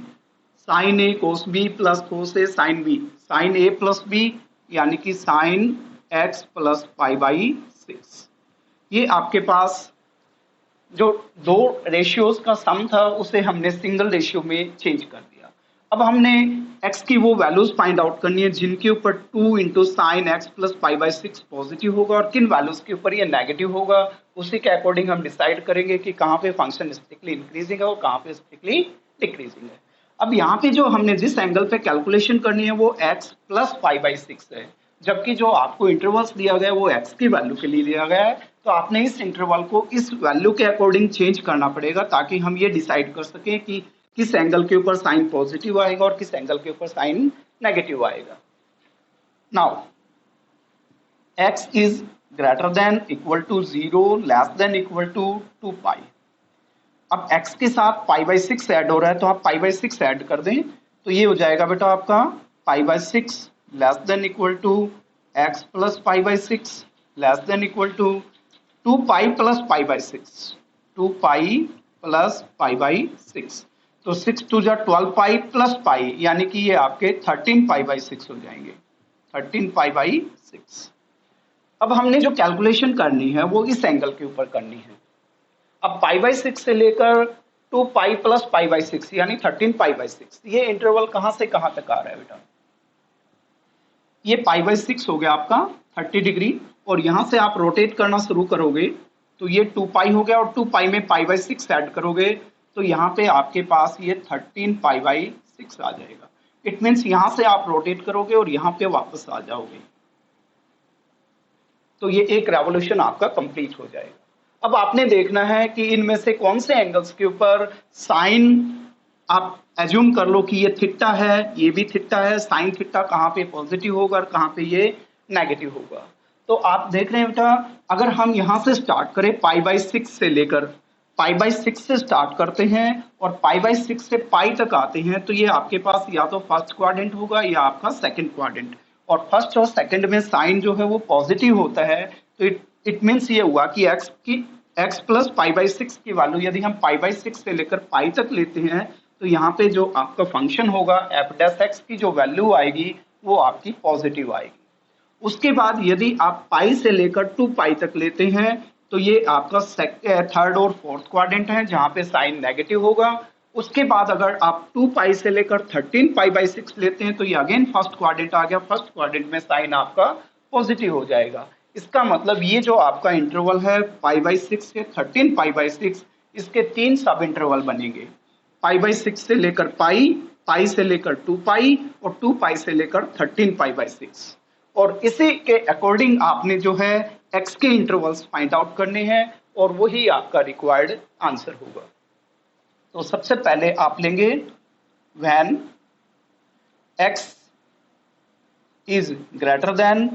sin a cos b plus cos a sin b, sin a plus b यानी कि sin x प्लस π/6। ये आपके पास जो दो रेशियोज का सम था उसे हमने सिंगल रेशियो में चेंज कर दिया। अब हमने x की वो वैल्यूज फाइंड आउट करनी है जिनके ऊपर 2 into sine x plus π/6 positive होगा, और किन वैल्यूज के ऊपर ये नेगेटिव होगा, उसी के अकॉर्डिंग हम डिसाइड करेंगे कि कहाँ पे फंक्शन स्ट्रिक्टली इंक्रीजिंग है और कहाँ पे स्ट्रिक्टली डिक्रीजिंग है। अब यहाँ पे जो हमने जिस एंगल पे कैलकुलेशन करनी है वो x प्लस π/6 है, जबकि जो आपको इंटरवल्स दिया गया है वो x की वैल्यू के लिए दिया गया है, तो आपने इस इंटरवल को इस वैल्यू के अकॉर्डिंग चेंज करना पड़ेगा ताकि हम ये डिसाइड कर सकें कि किस एंगल के ऊपर साइन पॉजिटिव आएगा और किस एंगल के ऊपर साइन नेगेटिव आएगा। Now x is greater than equal to 0 less than equal to 2π। अब x के साथ π/6 ऐड हो रहा है, तो आप π/6 ऐड कर दें, तो ये हो जाएगा बेटा आपका π/6 less than equal to x plus π/6 less than equal to 2π plus π/6, 2π plus π/6, तो 6 2 जा 12π प्लस π, यानी कि ये आपके 13π/6 हो जाएंगे, 13π/6। अब हमने जो कैलकुलेशन करनी है वो इस एंगल के ऊपर करनी है। अब π/6 से लेकर 2π प्लस π/6 यानी 13π/6, ये इंटरवल कहां से कहां तक आ रहा है बेटा, ये π/6 हो गया आपका 30 डिग्री, और यहां से आप रोटेट करना शुरू करोगे तो ये 2π हो गया, और 2π में π/6 ऐड करोगे तो यहाँ पे आपके पास ये 13π/6 आ जाएगा। इट मीन्स यहां से आप रोटेट करोगे और यहाँ पे वापस आ जाओगे, तो ये एक रेवोल्यूशन आपका कंप्लीट हो जाएगा। अब आपने देखना है कि इनमें से कौन से एंगल्स के ऊपर साइन, आप एज्यूम कर लो कि ये थीटा है, ये भी थीटा है, साइन थीटा कहाँ पे पॉजिटिव होगा और कहाँ पे ये नेगेटिव होगा। तो आप देख रहे हैं बेटा, अगर हम यहाँ से स्टार्ट करें π/6 से लेकर, π/6 से स्टार्ट करते हैं और π/6 से π तक आते हैं, तो ये आपके पास या तो फर्स्ट क्वाड्रेंट होगा या आपका सेकंड क्वाड्रेंट, और फर्स्ट और सेकंड में साइन जो है वो पॉजिटिव होता है, तो इट मीन्स ये हुआ कि x प्लस π/6 की वैल्यू यदि हम π/6 से लेकर π तक लेते हैं, तो यहाँ पे जो आपका फंक्शन होगा f' की जो वैल्यू आएगी वो आपकी पॉजिटिव आएगी। उसके बाद यदि आप π से लेकर 2π तक लेते हैं, तो ये आपका थर्ड और फोर्थ क्वाड्रेंट है जहाँ पे साइन नेगेटिव होगा, उसके बाद अगर आप 2 पाई से लेकर 13 पाई बाई 6 लेते हैं तो ये अगेन फर्स्ट क्वाड्रेंट आ गया। फर्स्ट क्वाड्रेंट में साइन आपका पॉजिटिव हो जाएगा। इसका मतलब ये जो आपका इंटरवल है पाई बाई 6 से 13 पाई बाई 6, इसके 3 सब इंटरवल बनेंगे। पाई बाई 6 से लेकर पाई, पाई से लेकर 2 पाई और 2 पाई से लेकर 13 पाई बाई 6। और इसी के अकॉर्डिंग आपने जो है एक्स के इंटरवल्स फाइंड आउट करने हैं और वही आपका रिक्वायर्ड आंसर होगा। तो सबसे पहले आप लेंगे when x is greater than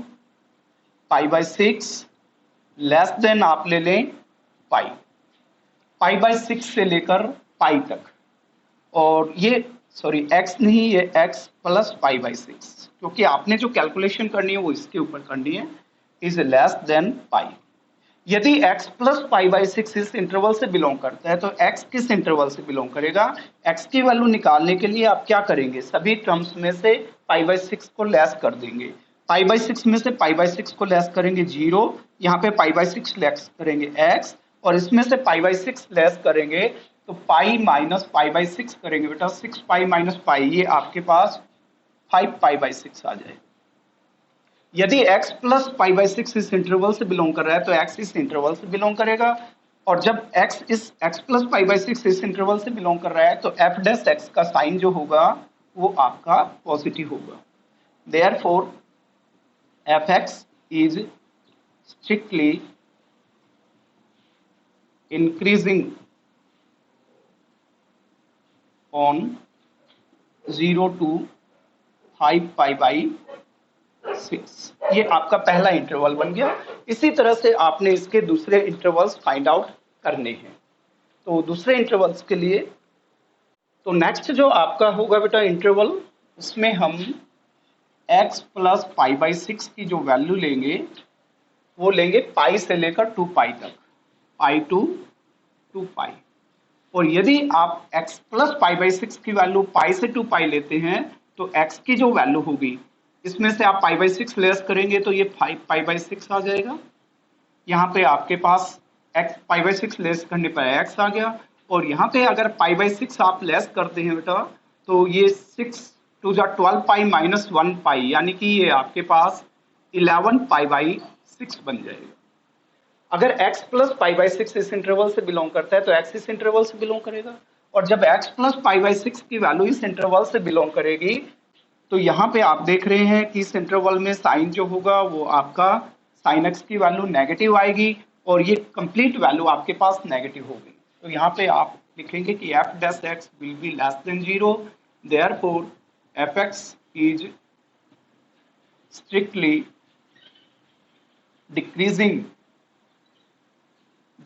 pi by 6, less than आप ले लें पाई, पाई बाई 6 से लेकर पाई तक। और ये सॉरी x नहीं, ये x प्लस पाई बाई 6, क्योंकि आपने जो कैलकुलेशन करनी है वो इसके ऊपर करनी है, इज लेस देन पाई। यदि x प्लस पाई बाई 6 इस इंटरवल से बिलोंग करता है तो x किस इंटरवल से बिलोंग करेगा? x की वैल्यू निकालने के लिए आप क्या करेंगे? सभी टर्म्स में से पाई बाई 6 को लेस कर देंगे। पाई बाई 6 में से पाई बाई 6 को लेस करेंगे 0, यहाँ पे पाई बाई 6 लेस करेंगे x, और इसमें से पाई बाई 6 लेस करेंगे तो पाई माइनस पाई बाई 6 करेंगे बेटा, 6 पाई माइनस पाई, ये आपके पास 5 पाई बाई 6 आ जाएगा। यदि x प्लस पाई बाई 6 इस इंटरवल से बिलोंग कर रहा है तो x इस इंटरवल से बिलोंग करेगा, और जब x प्लस पाई बाई 6 इस इंटरवल से बिलोंग कर रहा है तो f डैश x का साइन जो होगा वो आपका पॉजिटिव होगा। Therefore fx is strictly increasing on 0 to 5 pi by 6। ये आपका पहला इंटरवल बन गया। इसी तरह से आपने इसके दूसरे इंटरवल्स फाइंड आउट करने हैं। तो दूसरे इंटरवल्स के लिए तो नेक्स्ट जो आपका होगा बेटा इंटरवल, उसमें हम x प्लस पाई बाई 6 की जो वैल्यू लेंगे वो लेंगे पाई से लेकर 2 पाई तक, पाई टू 2 पाई। और यदि आप x प्लस पाई बाई 6 की वैल्यू पाई से 2 पाई लेते हैं तो x की जो वैल्यू होगी इसमें से आप पाई बाई 6 लेस करेंगे तो ये 5 पाई बाई 6 आ जाएगा। यहाँ पे आपके पास x पाई बाई 6 लेस करने पर x आ गया, और यहाँ पे अगर पाई बाई 6 आप लेस करते हैं बेटा तो ये 6 टू जा 12 पाई माइनस 1 पाई, यानी कि ये आपके पास 11 पाई बाई 6 बन जाएगा। अगर x प्लस पाई बाई 6 इस इंटरवल से बिलोंग करता है तो x इस इंटरवल से बिलोंग करेगा, और जब x प्लस पाई बाई 6 की वैल्यू इस इंटरवल से बिलोंग करेगी तो यहाँ पे आप देख रहे हैं कि इस इंटरवल में साइन जो होगा वो आपका साइन x की वैल्यू नेगेटिव आएगी और ये कंप्लीट वैल्यू आपके पास नेगेटिव होगी। तो यहाँ पे आप लिखेंगे कि f dash x will be less than 0, therefore fx is strictly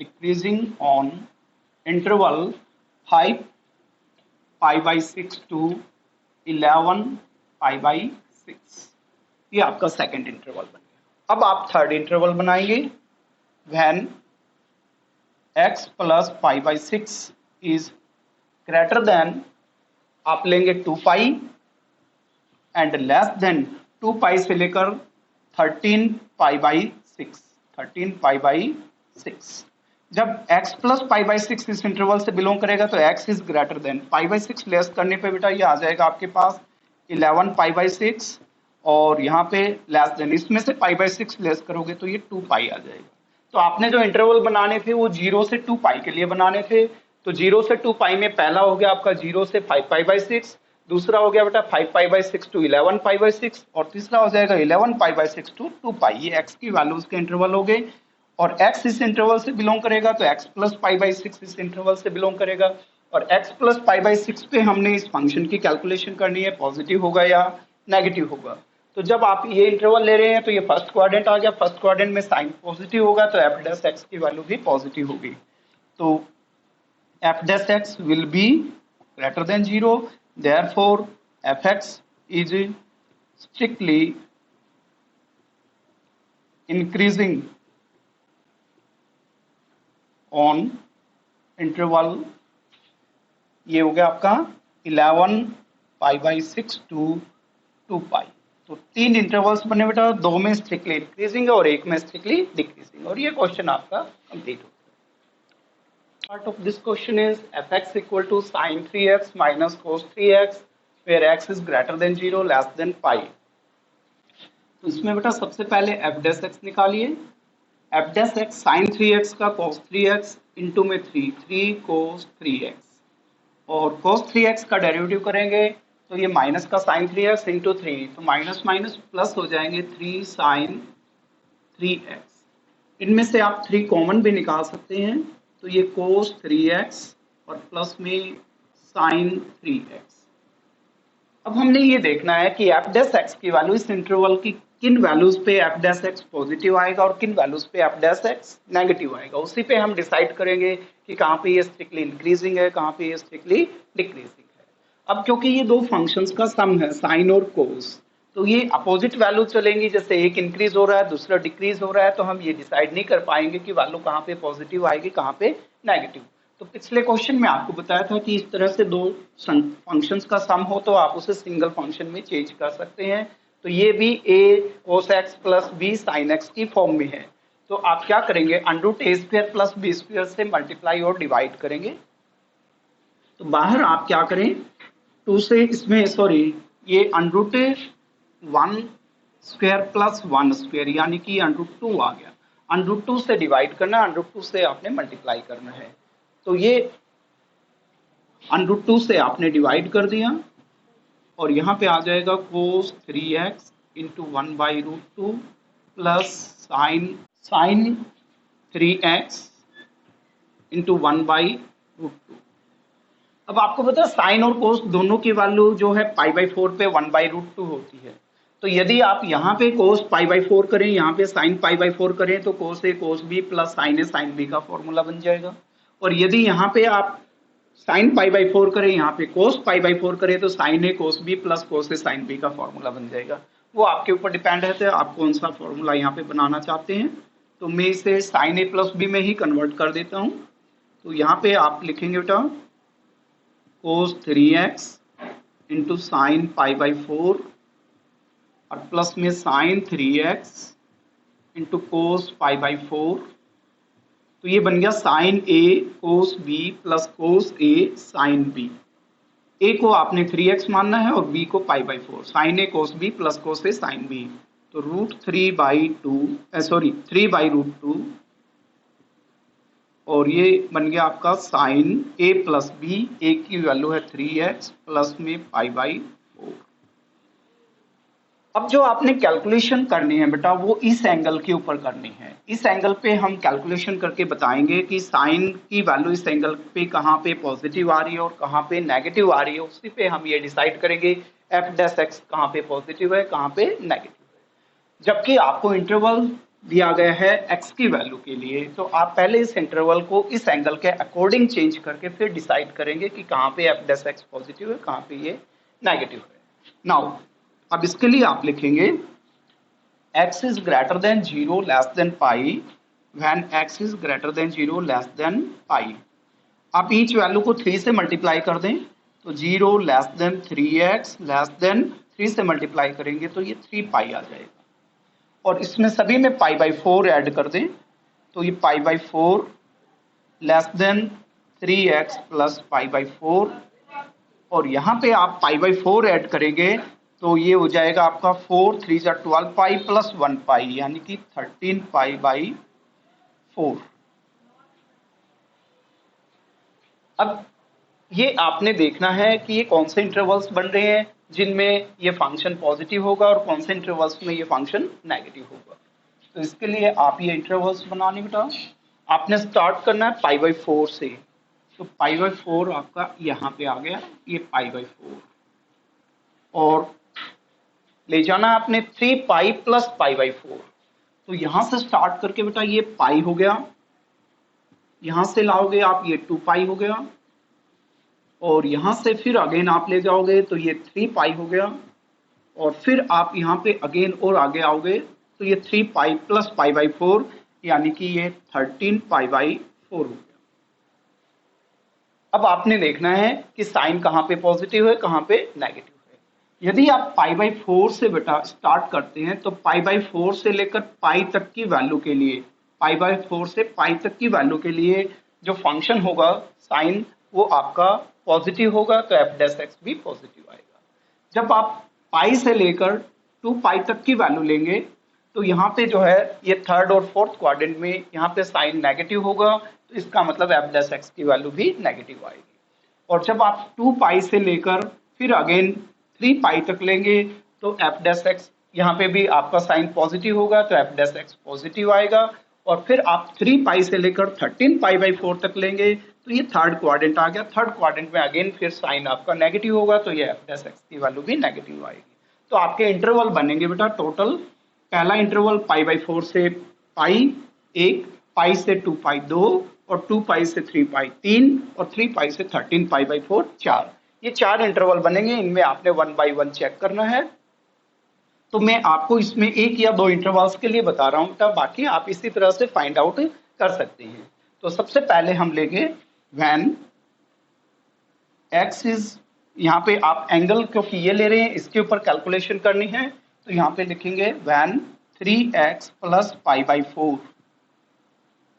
decreasing on interval 5 pi by 6 to 11 pi by 6। ये आपका सेकंड इंटरवल बन गया। अब आप थर्ड इंटरवल बनाएंगे when x plus pi by 6 is greater then, आप लेंगे 2 पाई and less than 2 पाई से लेकर 13 पाई बाई 6, 13 पाई बाई 6। जब x प्लस पाई बाई 6 इस इंटरवल से बिलोंग करेगा तो x is greater than, pi by 6 less करने पे बेटा ये आ जाएगा आपके पास 11 पाई बाई 6, और यहाँ पे लेस देन, इसमें से पाई बाई 6 लेस करोगे तो ये 2 पाई आ जाएगा। तो आपने जो इंटरवल बनाने थे वो 0 से 2 पाई के लिए बनाने थे। तो 0 से 2 पाई में पहला हो गया आपका 0 से 5 पाई बाई 6, दूसरा हो गया बेटा 5 pi by 6 to 11 pi by 6, और तीसरा हो जाएगा 11 पाई बाई 6 टू 2 पाई। ये x की वैल्यूज के इंटरवल हो गए, और x इस इंटरवल से बिलोंग करेगा तो x प्लस पाई बाई 6 इस इंटरवल से बिलोंग करेगा, और x प्लस पाई बाई 6 पे हमने इस फंक्शन की कैलकुलेशन करनी है, पॉजिटिव होगा या नेगेटिव होगा। तो जब आप ये इंटरवल ले रहे हैं तो ये फर्स्ट क्वाड्रेंट आ गया, फर्स्ट क्वाड्रेंट में साइन पॉजिटिव होगा तो f डैश x की वैल्यू भी पॉजिटिव होगी। तो f dash x will be greater than 0, therefore fx is strictly increasing on interval, ये हो गया आपका 11 पाई बाई 6 टू 2 पाई। तो 3 इंटरवल्स बने बेटा, 2 में स्ट्रिक्टली इंक्रीजिंग और 1 में स्ट्रिक्टली डिक्रीजिंग, और ये क्वेश्चन आपका कंप्लीट हो। Part of this question is fx equal to sin 3x minus cos 3x where x is greater than 0 less than pi। तो इसमें बेटा सबसे पहले f डैश x निकालिए। f dash x sin 3x का cos 3x into में 3 cos 3x और cos 3x का डेरिवेटिव करेंगे तो ये माइनस का sin 3x इंटू 3 तो माइनस माइनस प्लस हो जाएंगे 3 sin 3x। इनमें से आप 3 कॉमन भी निकाल सकते हैं तो ये cos 3x और प्लस में sin 3x। अब हमने ये देखना है कि f डैश x की वैल्यू इस इंटरवल की किन वैल्यूज पे f डैश x पॉजिटिव आएगा और किन वैल्यूज पे f डैश x नेगेटिव आएगा, उसी पे हम डिसाइड करेंगे कि कहाँ पे ये स्ट्रिक्टली इंक्रीजिंग है, कहाँ पे ये स्ट्रिक्टली डिक्रीजिंग है। अब क्योंकि ये दो फंक्शंस का सम है साइन और कोस, तो ये अपोजिट वैल्यू चलेंगी, जैसे एक इंक्रीज हो रहा है दूसरा डिक्रीज हो रहा है, तो हम ये डिसाइड नहीं कर पाएंगे कि वैल्यू कहाँ पे पॉजिटिव आएगी कहाँ पे नेगेटिव। तो पिछले क्वेश्चन में आपको बताया था कि इस तरह से दो फंक्शंस का सम हो तो आप उसे सिंगल फंक्शन में चेंज कर सकते हैं। तो ये भी a cos x plus b sin x की फॉर्म में है, तो आप क्या करेंगे under root a square plus b square से मल्टीप्लाई और डिवाइड करेंगे। तो बाहर आप क्या करें 2 से इसमें सॉरी ये अंडरूट 1 स्क्वायर प्लस 1 स्क्वायर यानी कि अंडरूट 2 आ गया, अंडरूट 2 से डिवाइड करना, अंडरूट 2 से आपने मल्टीप्लाई करना है। तो ये अंडरूट 2 से आपने डिवाइड कर दिया और यहाँ पे आ जाएगा cos 3x into 1/√2 plus sin 3x into 1/√2। अब आपको पता है साइन और कोस दोनों की वैल्यू जो है π/4 पे 1/√2 होती है। तो यदि आप यहाँ पे cos π/4 करें, यहाँ पे sin π/4 करें तो cos a cos b plus sin a sin b का फॉर्मूला बन जाएगा। और यदि यहाँ पे आप sin π/4 करें, यहाँ पे cos π/4 करें तो sin a cos b plus cos a sin b का फॉर्मूला बन जाएगा। वो आपके ऊपर डिपेंड है तो आप कौन सा फॉर्मूला यहाँ पे बनाना चाहते हैं। तो मैं इसे sin a प्लस b में ही कन्वर्ट कर देता हूँ। तो यहाँ पे आप लिखेंगे बेटा cos 3x इंटू साइन π/4 और प्लस में sin 3x इंटू कोस π/4। तो ये बन गया sin a cos b plus cos a sin b। a को आपने 3x मानना है और b को π/4, sin a cos b plus cos a sin b। तो √3/2 और ये बन गया आपका sin a plus b, a की वैल्यू है 3x प्लस में π/4। अब जो आपने कैलकुलेशन करनी है बेटा वो इस एंगल के ऊपर करनी है। इस एंगल पे हम कैलकुलेशन करके बताएंगे कि साइन की वैल्यू इस एंगल पे कहाँ पे पॉजिटिव आ रही है और कहाँ पे नेगेटिव आ रही है, उसी पे हम ये डिसाइड करेंगे f डैश x कहाँ पे पॉजिटिव है कहाँ पे नेगेटिव है। जबकि आपको इंटरवल दिया गया है x की वैल्यू के लिए, तो आप पहले इस इंटरवल को इस एंगल के अकॉर्डिंग चेंज करके फिर डिसाइड करेंगे कि कहाँ पे f डैश x पॉजिटिव है कहाँ पे ये नेगेटिव है। नाउ अब इसके लिए आप लिखेंगे x is greater than 0 less than pi when x is greater than 0 less than pi। आप ईच वैल्यू को 3 से मल्टीप्लाई कर दें तो 0 less then 3x less than 3 से मल्टीप्लाई करेंगे तो ये 3 पाई आ जाएगा और इसमें सभी में π/4 ऐड कर दें तो ये π/4 लेस देन 3x प्लस π/4 और यहाँ पे आप π/4 ऐड करेंगे तो ये हो जाएगा आपका 4 3 12 पाई प्लस 1 पाई यानी कि 13 π/4। अब ये आपने देखना है कि ये कौन से इंटरवल्स बन रहे हैं जिनमें ये फंक्शन पॉजिटिव होगा और कौन से इंटरवल्स में ये फंक्शन नेगेटिव होगा। तो इसके लिए आप ये इंटरवल्स बनाने बेटा आपने स्टार्ट करना है π/4 से। तो π/4 आपका यहाँ पे आ गया ये π/4 और ले जाना आपने 3 पाई प्लस π/4। तो यहां से स्टार्ट करके बेटा ये पाई हो गया, यहां से लाओगे आप ये 2 पाई हो गया और यहां से फिर अगेन आप ले जाओगे तो ये 3 पाई हो गया और फिर आप यहाँ पे अगेन और आगे आओगे तो ये 3 पाई प्लस π/4 यानी कि ये 13 π/4 हो गया। अब आपने देखना है कि साइन कहाँ पे पॉजिटिव है कहाँ पे नेगेटिव है। यदि आप π/4 से बेटा स्टार्ट करते हैं तो π/4 से लेकर पाई तक की वैल्यू के लिए, π/4 से पाई तक की वैल्यू के लिए जो फंक्शन होगा साइन वो आपका पॉजिटिव होगा, तो एफ डैश एक्स भी पॉजिटिव आएगा। जब आप पाई से लेकर 2 पाई तक की वैल्यू लेंगे तो यहाँ पे जो है ये थर्ड और फोर्थ क्वाड्रेंट में यहाँ पे साइन नेगेटिव होगा, तो इसका मतलब एफ डैश एक्स की वैल्यू भी नेगेटिव आएगी। और जब आप 2 पाई से लेकर फिर अगेन 3 पाई तक लेंगे तो एफ डैश एक्स यहाँ पे भी आपका साइन पॉजिटिव होगा, तो एफ डैश एक्स पॉजिटिव आएगा। और फिर आप 3 पाई से लेकर 13 पाई बाई 4 तक लेंगे तो ये थर्ड क्वाड्रेंट आ गया। थर्ड क्वाड्रेंट में अगेन फिर साइन आपका नेगेटिव होगा, तो ये एफ डैश एक्स की वैल्यू भी नेगेटिव आएगी। तो आपके इंटरवल बनेंगे बेटा टोटल, पहला इंटरवल पाई बाई 4 से पाई 1, पाई से 2 पाई 2, और 2 पाई से 3 पाई 3, और 3 पाई से 13 पाई बाई 4 4। ये 4 इंटरवल बनेंगे, इनमें आपने 1 बाई 1 चेक करना है। तो मैं आपको इसमें 1 या 2 इंटरवल्स के लिए बता रहा हूँ बेटा, बाकी आप इसी तरह से फाइंड आउट कर सकते हैं। तो सबसे पहले हम लेंगे व्हेन x इज, यहाँ पे आप एंगल क्योंकि ये ले रहे हैं इसके ऊपर कैलकुलेशन करनी है, तो यहाँ पे लिखेंगे when 3x plus pi by 4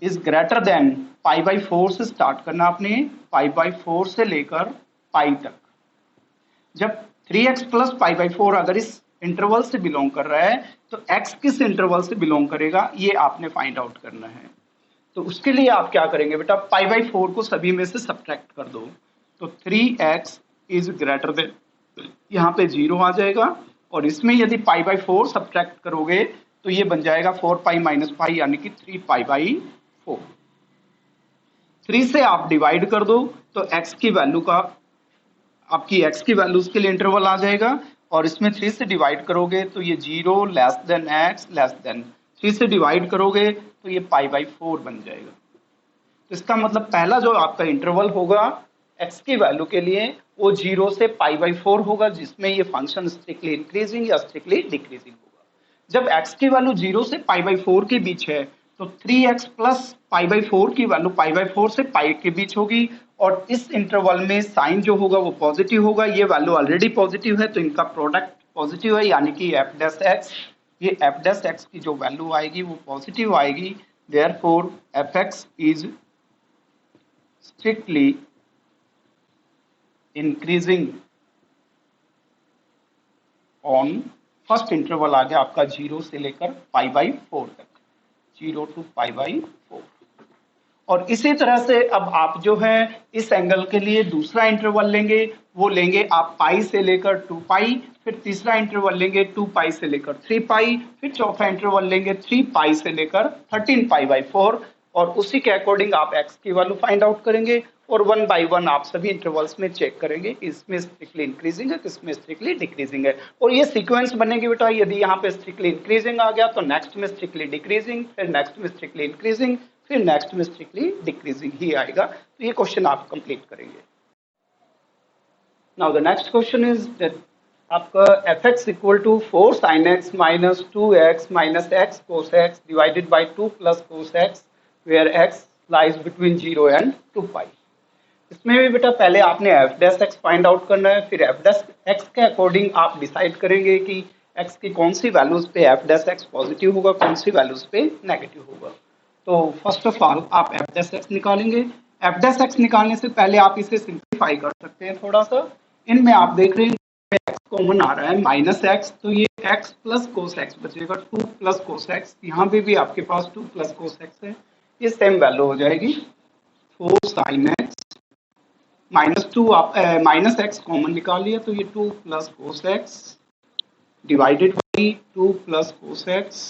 is greater than, pi by 4 से स्टार्ट करना आपने, पाई बाई 4 से लेकर पाई तक। जब 3x प्लस पाई बाई 4 अगर इस इंटरवल से बिलोंग कर रहा है तो x किस इंटरवल से बिलोंग करेगा ये आपने फाइंड आउट करना है। तो उसके लिए आप क्या करेंगे बेटा, पाई बाई 4 को सभी में से सब्ट्रैक्ट कर दो, तो 3x इज ग्रेटर देन, यहाँ पे 0 आ जाएगा। और इसमें यदि पाई बाई 4 सब्ट्रैक्ट करोगे तो ये बन जाएगा 4 पाई माइनस पाई यानी कि 3 पाई बाई 4। 3 से आप डिवाइड कर दो तो x की वैल्यू का, आपकी x की वैल्यूज के लिए इंटरवल आ जाएगा, और इसमें 3 से डिवाइड करोगे तो ये 0 less then x less than, 3 से डिवाइड करोगे तो ये पाई बाई 4 बन जाएगा। तो इसका मतलब पहला जो आपका इंटरवल होगा x की वैल्यू के लिए वो 0 से पाई बाई 4 होगा, जिसमें ये फंक्शन स्ट्रिक्टली इंक्रीजिंग या स्ट्रिक्टली डिक्रीजिंग होगा। जब x की वैल्यू 0 से पाई बाई 4 के बीच है तो 3x प्लस पाई बाई 4 की वैल्यू पाई बाई 4 से पाई के बीच होगी, और इस इंटरवल में साइन जो होगा वो पॉजिटिव होगा। ये वैल्यू ऑलरेडी पॉजिटिव है तो इनका प्रोडक्ट पॉजिटिव है, यानी कि एफ डैश एक्स, ये एफ डैश एक्स की जो वैल्यू आएगी वो पॉजिटिव आएगी। Therefore f x is strictly increasing on, first interval आ गया आपका 0 से लेकर पाई बाई 4 तक, 0 टू पाई बाई 4। और इसी तरह से अब आप जो है इस एंगल के लिए दूसरा इंटरवल लेंगे, वो लेंगे आप पाई से लेकर 2 पाई, फिर तीसरा इंटरवल लेंगे 2 पाई से लेकर 3 पाई, फिर चौथा इंटरवल लेंगे 3 पाई से लेकर 13 पाई बाई 4, और उसी के अकॉर्डिंग आप x की वैल्यू फाइंड आउट करेंगे, और 1 बाई 1 आप सभी इंटरवल्स में चेक करेंगे इसमें स्ट्रिक्टली इंक्रीजिंग है किसमें स्ट्रिक्टली डिक्रीजिंग है। और ये सीक्वेंस बनेगी बेटा, यदि यहाँ पे स्ट्रिक्टली इंक्रीजिंग आ गया तो नेक्स्ट में स्ट्रिक्टली डिक्रीजिंग, फिर नेक्स्ट में स्ट्रिक्टली इंक्रीजिंग, फिर नेक्स्ट में स्ट्रिक्टली डिक्रीजिंग ही आएगा। तो ये क्वेश्चन आप कंप्लीट करेंगे। Now the next question is that आपका f x equal to 4 sine x minus 2x minus x cos x divided by 2 plus cos x where x lies between 0 and 2 pi. इसमें भी बेटा पहले आपने f dash x find out करना है, फिर F dash x के according आप डिसाइड करेंगे कि एक्स की कौन सी वैल्यूज पे एफ डैश एक्स पॉजिटिव होगा, कौन सी वैल्यूज पे नेगेटिव होगा। तो फर्स्ट ऑफ ऑल आप एफ डैश एक्स निकालेंगे। एफ डैश एक्स निकालने से पहले आप इसे सिंप्लीफाई कर सकते हैं थोड़ा सा। इनमें आप देख रहे हैं एक्स कॉमन आ रहा है माइनस एक्स, तो ये एक्स प्लस कोस एक्स बचेगा, 2 प्लस कोस एक्स, यहाँ पे भी आपके पास 2 प्लस कोस एक्स है, ये सेम वैल्यू हो जाएगी 4 साइन एक्स माइनस 2, आप माइनस एक्स कॉमन निकाल लिया तो ये 2 plus cos x divided by 2 plus cos x.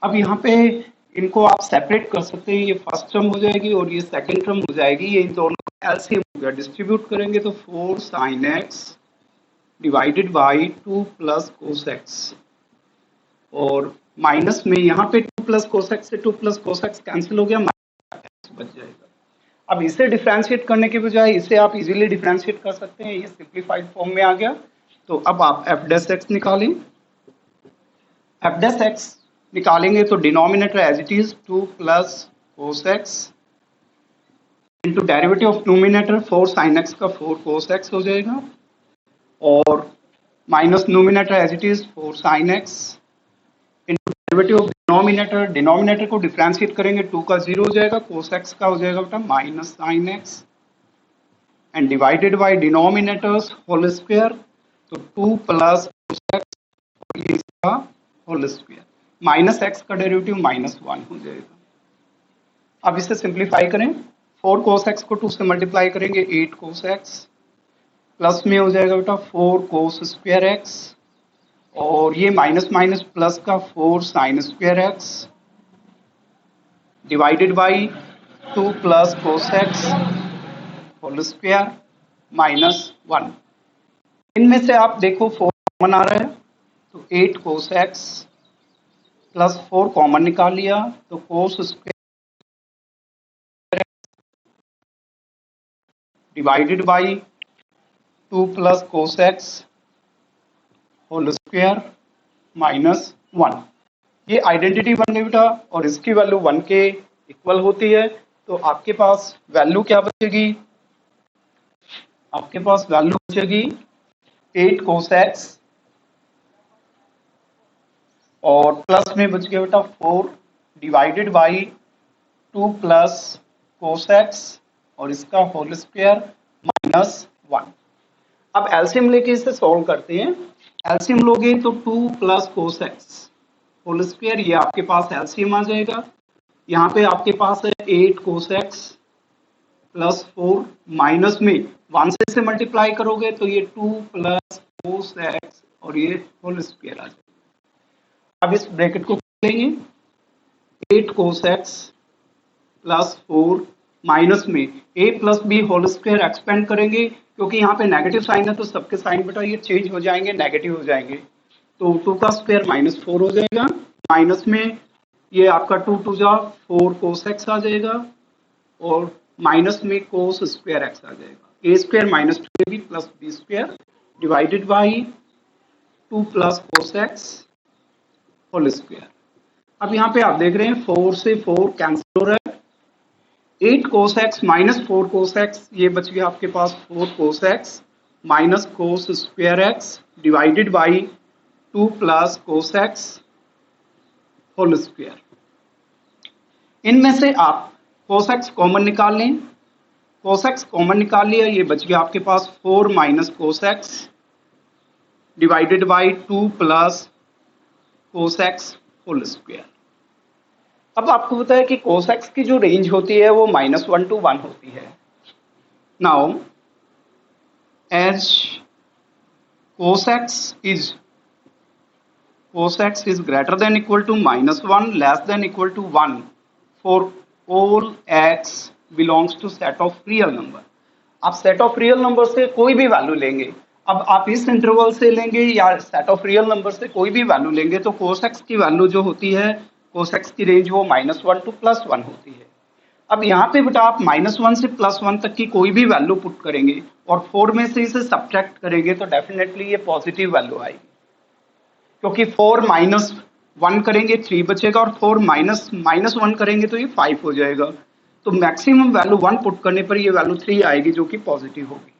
अब यहाँ पे इनको आप सेपरेट कर सकते हैं, ये फर्स्ट टर्म हो जाएगी और ये सेकंड टर्म हो जाएगी, ये इन दोनों का एलसीएम हो गया, डिस्ट्रीब्यूट करेंगे तो 4 sine x divided by 2 plus cos x, और माइनस में यहाँ पे 2 प्लस कोस एक्स से 2 प्लस कोस एक्स कैंसिल हो गया, माइनस बच जाएगा। अब इसे डिफरेंशिएट करने के बजाय इसे आप इजीली डिफरेंशिएट कर सकते हैं, ये सिंप्लीफाइड फॉर्म में आ गया। तो अब आप एफ डैश एक्स निकालें। एफ डैश एक्स निकालेंगे तो denominator as it is 2 plus cos x into derivative of numerator 4 sine x का 4 कोस एक्स हो जाएगा, और minus numerator as it is 4 sine x into derivative of denominator को differentiate करेंगे, 2 का 0 हो जाएगा, कोस एक्स का हो जाएगा बेटा minus sine x, and divided by denominators whole square, तो 2 प्लस कोस एक्स ये इसका होल स्क्वायर, माइनस एक्स का डेरिवेटिव माइनस 1 हो जाएगा। अब इसे सिंप्लीफाई करें, 4 कोस एक्स को 2 से मल्टीप्लाई करेंगे 8 कोस एक्स, प्लस में हो जाएगा बेटा 4 कोस स्क्वायर एक्स, और ये माइनस माइनस प्लस का 4 sine square x, divided by 2 plus cos x whole square minus 1। इनमें से आप देखो 4 कॉमन आ रहा है, तो 8 कोस एक्स प्लस 4 कॉमन निकाल लिया, तो cos square divided by 2 plus cos x whole square minus 1। ये आइडेंटिटी बन गई बेटा, और इसकी वैल्यू 1 के इक्वल होती है, तो आपके पास वैल्यू क्या बचेगी, आपके पास वैल्यू बचेगी 8 कोस एक्स, और प्लस में बच गया बेटा 4 divided by 2 plus cos x और इसका होल स्क्वायर माइनस 1। अब एलसीएम लेके इसे सॉल्व करते हैं। एलसीएम लोगे तो 2 plus cos x whole square, ये आपके पास एलसीएम आ जाएगा। यहाँ पे आपके पास है 8 कोस एक्स प्लस 4, माइनस में 1 से इसे मल्टीप्लाई करोगे तो ये 2 प्लस कोस एक्स और ये होल स्क्वायर आ जाएगा। अब इस ब्रैकेट को खोलेंगे, 8 कोस एक्स प्लस 4 माइनस में a plus b whole square expand करेंगे, क्योंकि यहाँ पे नेगेटिव साइन है तो सबके साइन बेटा ये चेंज हो जाएंगे, नेगेटिव हो जाएंगे, तो 2 का स्क्वायर माइनस 4 हो जाएगा, माइनस में ये आपका 2 2 जा 4 कोस एक्स आ जाएगा, और माइनस में कोस स्क्वायर एक्स आ जाएगा, a square minus 2ab plus b square divided by 2 plus cos x whole square. अब यहाँ पे आप देख रहे हैं 4 से 4 कैंसिल हो रहा है, 8 cos x minus 4 cos x, ये बच गया आपके पास 4 cos x minus cos square x divided by 2 plus cos x whole square. इनमें से आप कोस एक्स कॉमन निकाल लें, कोस एक्स कॉमन निकाल लिया, ये बच गया आपके पास 4 minus cos x divided by 2 plus cos x whole square. अब आपको पता है कि कोस एक्स की जो रेंज होती है वो -1 to 1 होती है। Now as cos x is greater than equal to -1 less than equal to 1 for all x belongs to set of real number. आप सेट ऑफ रियल नंबर से कोई भी वैल्यू लेंगे, अब आप इस इंटरवल से लेंगे या सेट ऑफ रियल नंबर से कोई भी वैल्यू लेंगे, तो कोस एक्स की वैल्यू जो होती है, कोस एक्स की रेंज वो -1 to +1 होती है। अब यहाँ पे बेटा आप -1 से +1 तक की कोई भी वैल्यू पुट करेंगे और 4 में से इसे सब्ट्रैक्ट करेंगे तो डेफिनेटली ये पॉजिटिव वैल्यू आएगी, क्योंकि 4 -1 करेंगे 3 बचेगा, और 4 -1 करेंगे तो ये 5 हो जाएगा। तो मैक्सिमम वैल्यू 1 पुट करने पर ये वैल्यू 3 आएगी, जो कि पॉजिटिव होगी।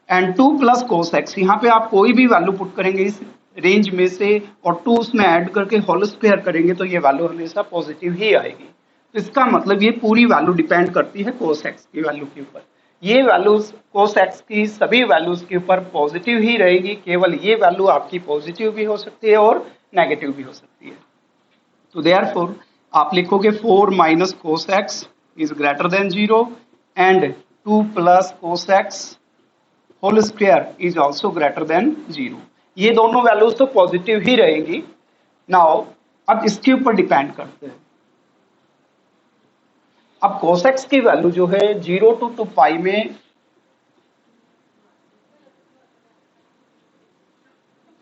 एंड 2 प्लस कोस एक्स, यहाँ पे आप कोई भी वैल्यू पुट करेंगे इस रेंज में से और 2 उसमें ऐड करके होल स्क्वायर करेंगे तो ये वैल्यू हमेशा पॉजिटिव ही आएगी। तो इसका मतलब ये पूरी वैल्यू डिपेंड करती है कोस एक्स की वैल्यू के ऊपर। ये वैल्यूज कोस एक्स की सभी वैल्यूज के ऊपर पॉजिटिव ही रहेगी, केवल ये वैल्यू आपकी पॉजिटिव भी हो सकती है और नेगेटिव भी हो सकती है। तो देयरफॉर आप लिखोगे 4 minus cos x is greater than 0 and 2 plus cos x whole square is also greater than 0। ये दोनों वैल्यूज तो पॉजिटिव ही रहेंगी। नाउ अब इसके ऊपर डिपेंड करते हैं। अब cos x की वैल्यू जो है 0 to 2 पाई में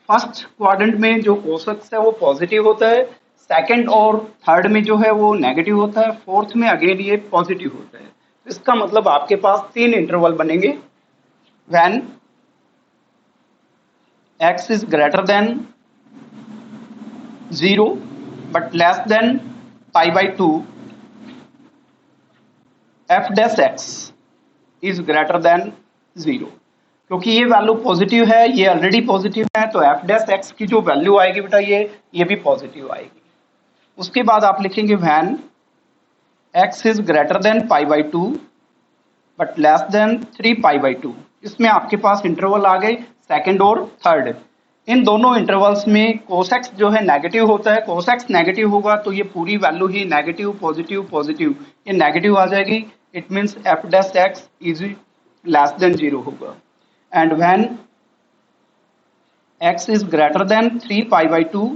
फर्स्ट क्वाड्रेंट में जो cos x है वो पॉजिटिव होता है, सेकंड और थर्ड में जो है वो नेगेटिव होता है, फोर्थ में अगेन ये पॉजिटिव होता है। तो इसका मतलब आपके पास 3 इंटरवल बनेंगे, when x is greater than 0 but less than pi by 2, f dash x is greater than 0। क्योंकि ये वैल्यू पॉजिटिव है, ये ऑलरेडी पॉजिटिव है, तो f dash x की जो वैल्यू आएगी बेटा ये भी पॉजिटिव आएगी। उसके बाद आप लिखेंगे when x is greater than pi by to but less than 3 pi by to. इसमें आपके पास इंटरवल आ गए सेकंड और थर्ड। इन दोनों इंटरवल्स में कोसेक्स जो है नेगेटिव होता है, कोसेक्स नेगेटिव होगा तो ये पूरी वैल्यू ही नेगेटिव पॉजिटिव पॉजिटिव ये नेगेटिव आ जाएगी। It means F dash x is less than 0 होगा। And when x is greater then 3 pi by to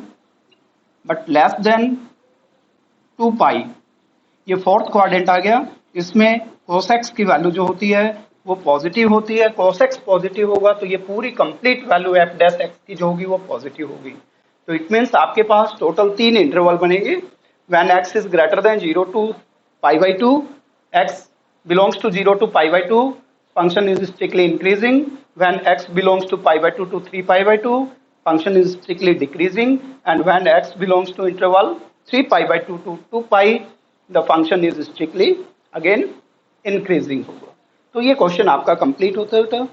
but less than 2 पाई, ये फोर्थ क्वाड्रेंट आ गया। इसमें कोसेक्स की वैल्यू जो होती है वो पॉजिटिव होती है। कोसेक्स पॉजिटिव होगा तो ये पूरी complete value F dash x की जो होगी वो पॉजिटिव होगी। तो इट मीन्स आपके पास टोटल 3 इंटरवल बनेंगे। When x is greater than 0 to pi by two, x belongs to 0 to pi by two, function is strictly increasing. When x belongs to pi by two to 3 pi by two, function is strictly decreasing. And when x belongs to interval 3 pi by two to 2 pi, the function is strictly again increasing होगा। तो ये question आपका complete होता है।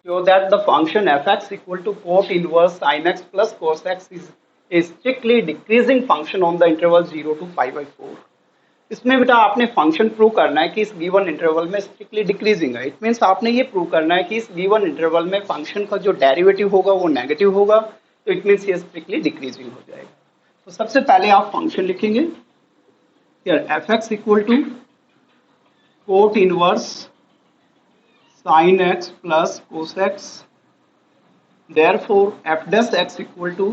So that the function fx equal to cot inverse sin x plus cos x is a strictly decreasing function on the interval 0 to pi by 4। इसमें बेटा आपने function prove करना है कि इस गिवन इंटरवल में स्ट्रिक्टली डिक्रीजिंग है। It means आपने ये प्रूव करना है कि इस गिवन इंटरवल में फंक्शन का जो डेरिवेटिव होगा वो नेगेटिव होगा। तो इट मीन्स ये स्ट्रिक्टली डिक्रीजिंग हो जाएगा। तो सबसे पहले आप फंक्शन लिखेंगे fx equal to cot inverse sin x plus cos x, therefore f dash x equal to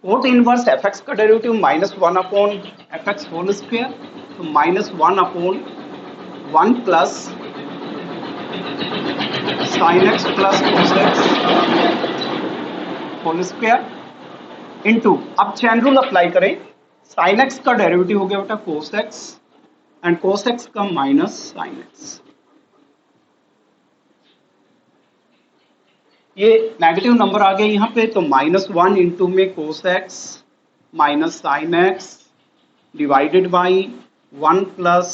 cot inverse fx का derivative -1 upon fx whole square, तो -1 अपॉन 1 plus sin x plus cos x whole square into, अब chain rule apply करें। sin x का derivative हो गया बेटा cos x and cos x का माइनस sin x। ये नेगेटिव नंबर आ गया यहाँ पे, तो -1 इंटू में cos x minus sine x divided by 1 plus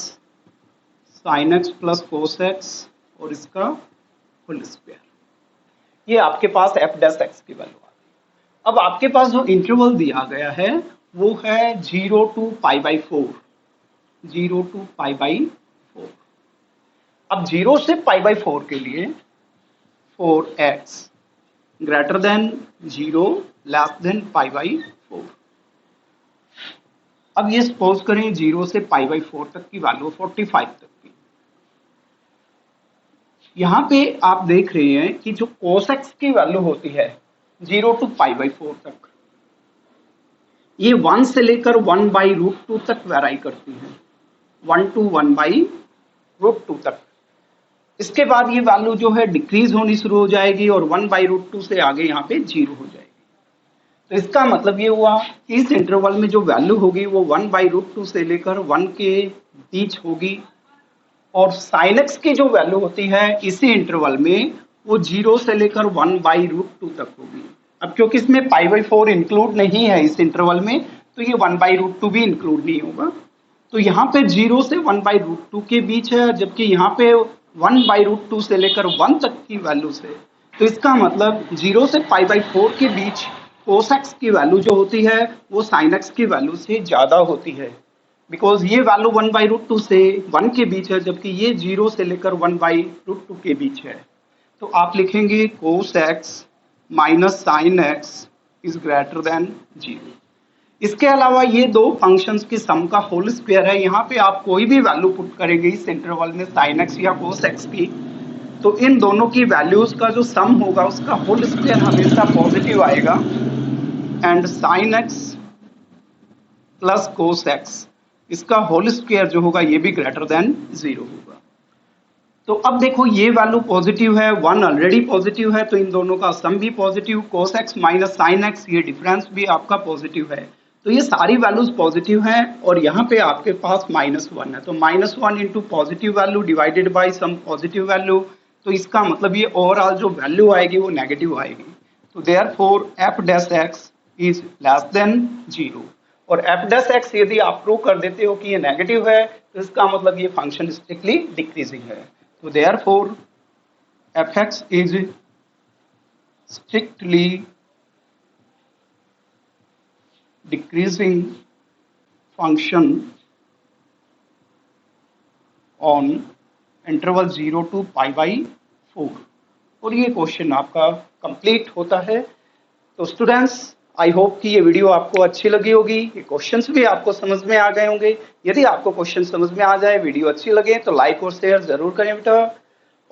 sine x plus cos x और इसका होल स्क्वायर। ये आपके पास एफ डैश एक्स की वैल्यू आ गई। अब आपके पास जो इंटरवल दिया गया है वो है 0 to pi by 4, 0 to pi by 4। अब 0 से पाई बाई 4 के लिए 4x greater than 0 less than pi by 4। अब ये सपोज करें 0 से पाई बाई 4 तक की वैल्यू 45 तक की। यहां पे आप देख रहे हैं कि जो cos x की वैल्यू होती है 0 टू पाई बाई 4 तक, ये 1 से लेकर 1 बाई रूट 2 तक वेराई करती है, 1 टू 1 बाई रूट 2 तक। इसके बाद ये वैल्यू जो है डिक्रीज होनी शुरू हो जाएगी और 1 बाई रूट 2 से आगे यहाँ पे 0 हो जाएगी। तो इसका मतलब ये हुआ कि इस इंटरवल में जो वैल्यू होगी वो 1 बाई रूट 2 से लेकर 1 के बीच होगी, और साइन एक्स की जो वैल्यू होती है इसी इंटरवल में वो 0 से लेकर 1 बाई रूट 2 तक होगी। अब क्योंकि इसमें पाई बाई 4 इंक्लूड नहीं है इस इंटरवल में, तो ये 1 बाई रूट 2 भी इंक्लूड नहीं होगा। तो यहाँ पे 0 से 1 बाई रूट 2 के बीच है, जबकि यहाँ पे 1 बाई रूट 2 से लेकर 1 तक की वैल्यू से। तो इसका मतलब 0 से पाई बाई 4 के बीच कोस एक्स की वैल्यू जो होती है वो साइन एक्स की वैल्यू से ज्यादा होती है, बिकॉज ये वैल्यू 1 बाई रूट 2 से 1 के बीच है, जबकि ये 0 से लेकर 1 बाई रूट 2 के बीच है। तो आप लिखेंगे कोस x minus sine x is greater than 0। इसके अलावा ये दो फंक्शंस की सम का होल स्क्वायर है। यहाँ पे आप कोई भी वैल्यू पुट करेंगे इस इंटरवल में साइन एक्स या कोस एक्स की, तो इन दोनों की वैल्यूज का जो सम होगा उसका होल स्क्वायर हमेशा पॉजिटिव आएगा। And sign x plus cos x, इसका होल स्क्वायर जो होगा ये भी ग्रेटर देन 0 होगा। तो अब देखो ये वैल्यू पॉजिटिव है, 1 ऑलरेडी पॉजिटिव है, तो इन दोनों का सम भी पॉजिटिव, कोस एक्स माइनस साइन एक्स ये डिफरेंस भी आपका पॉजिटिव है। तो ये सारी वैल्यूज पॉजिटिव हैं और यहाँ पे आपके पास -1 है, तो -1 into positive value divided by some positive value. तो इसका मतलब ये ओवरऑल जो वैल्यू आएगी वो नेगेटिव आएगी। तो therefore f dash x is less than 0। और एफ डैश एक्स यदि आप प्रूव कर देते हो कि ये नेगेटिव है, तो इसका मतलब ये फंक्शन स्ट्रिक्टली डिक्रीजिंग है। तो therefore f x is strictly decreasing function on interval 0 to π/4 और ये क्वेश्चन आपका कंप्लीट होता है। तो स्टूडेंट्स, आई होप कि ये वीडियो आपको अच्छी लगी होगी, ये क्वेश्चंस भी आपको समझ में आ गए होंगे। यदि आपको क्वेश्चन समझ में आ जाए, वीडियो अच्छी लगे तो लाइक और शेयर जरूर करें बेटा,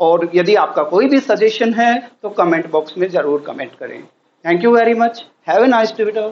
और यदि आपका कोई भी सजेशन है तो कमेंट बॉक्स में जरूर कमेंट करें। Thank you very much, have a nice day बेटा।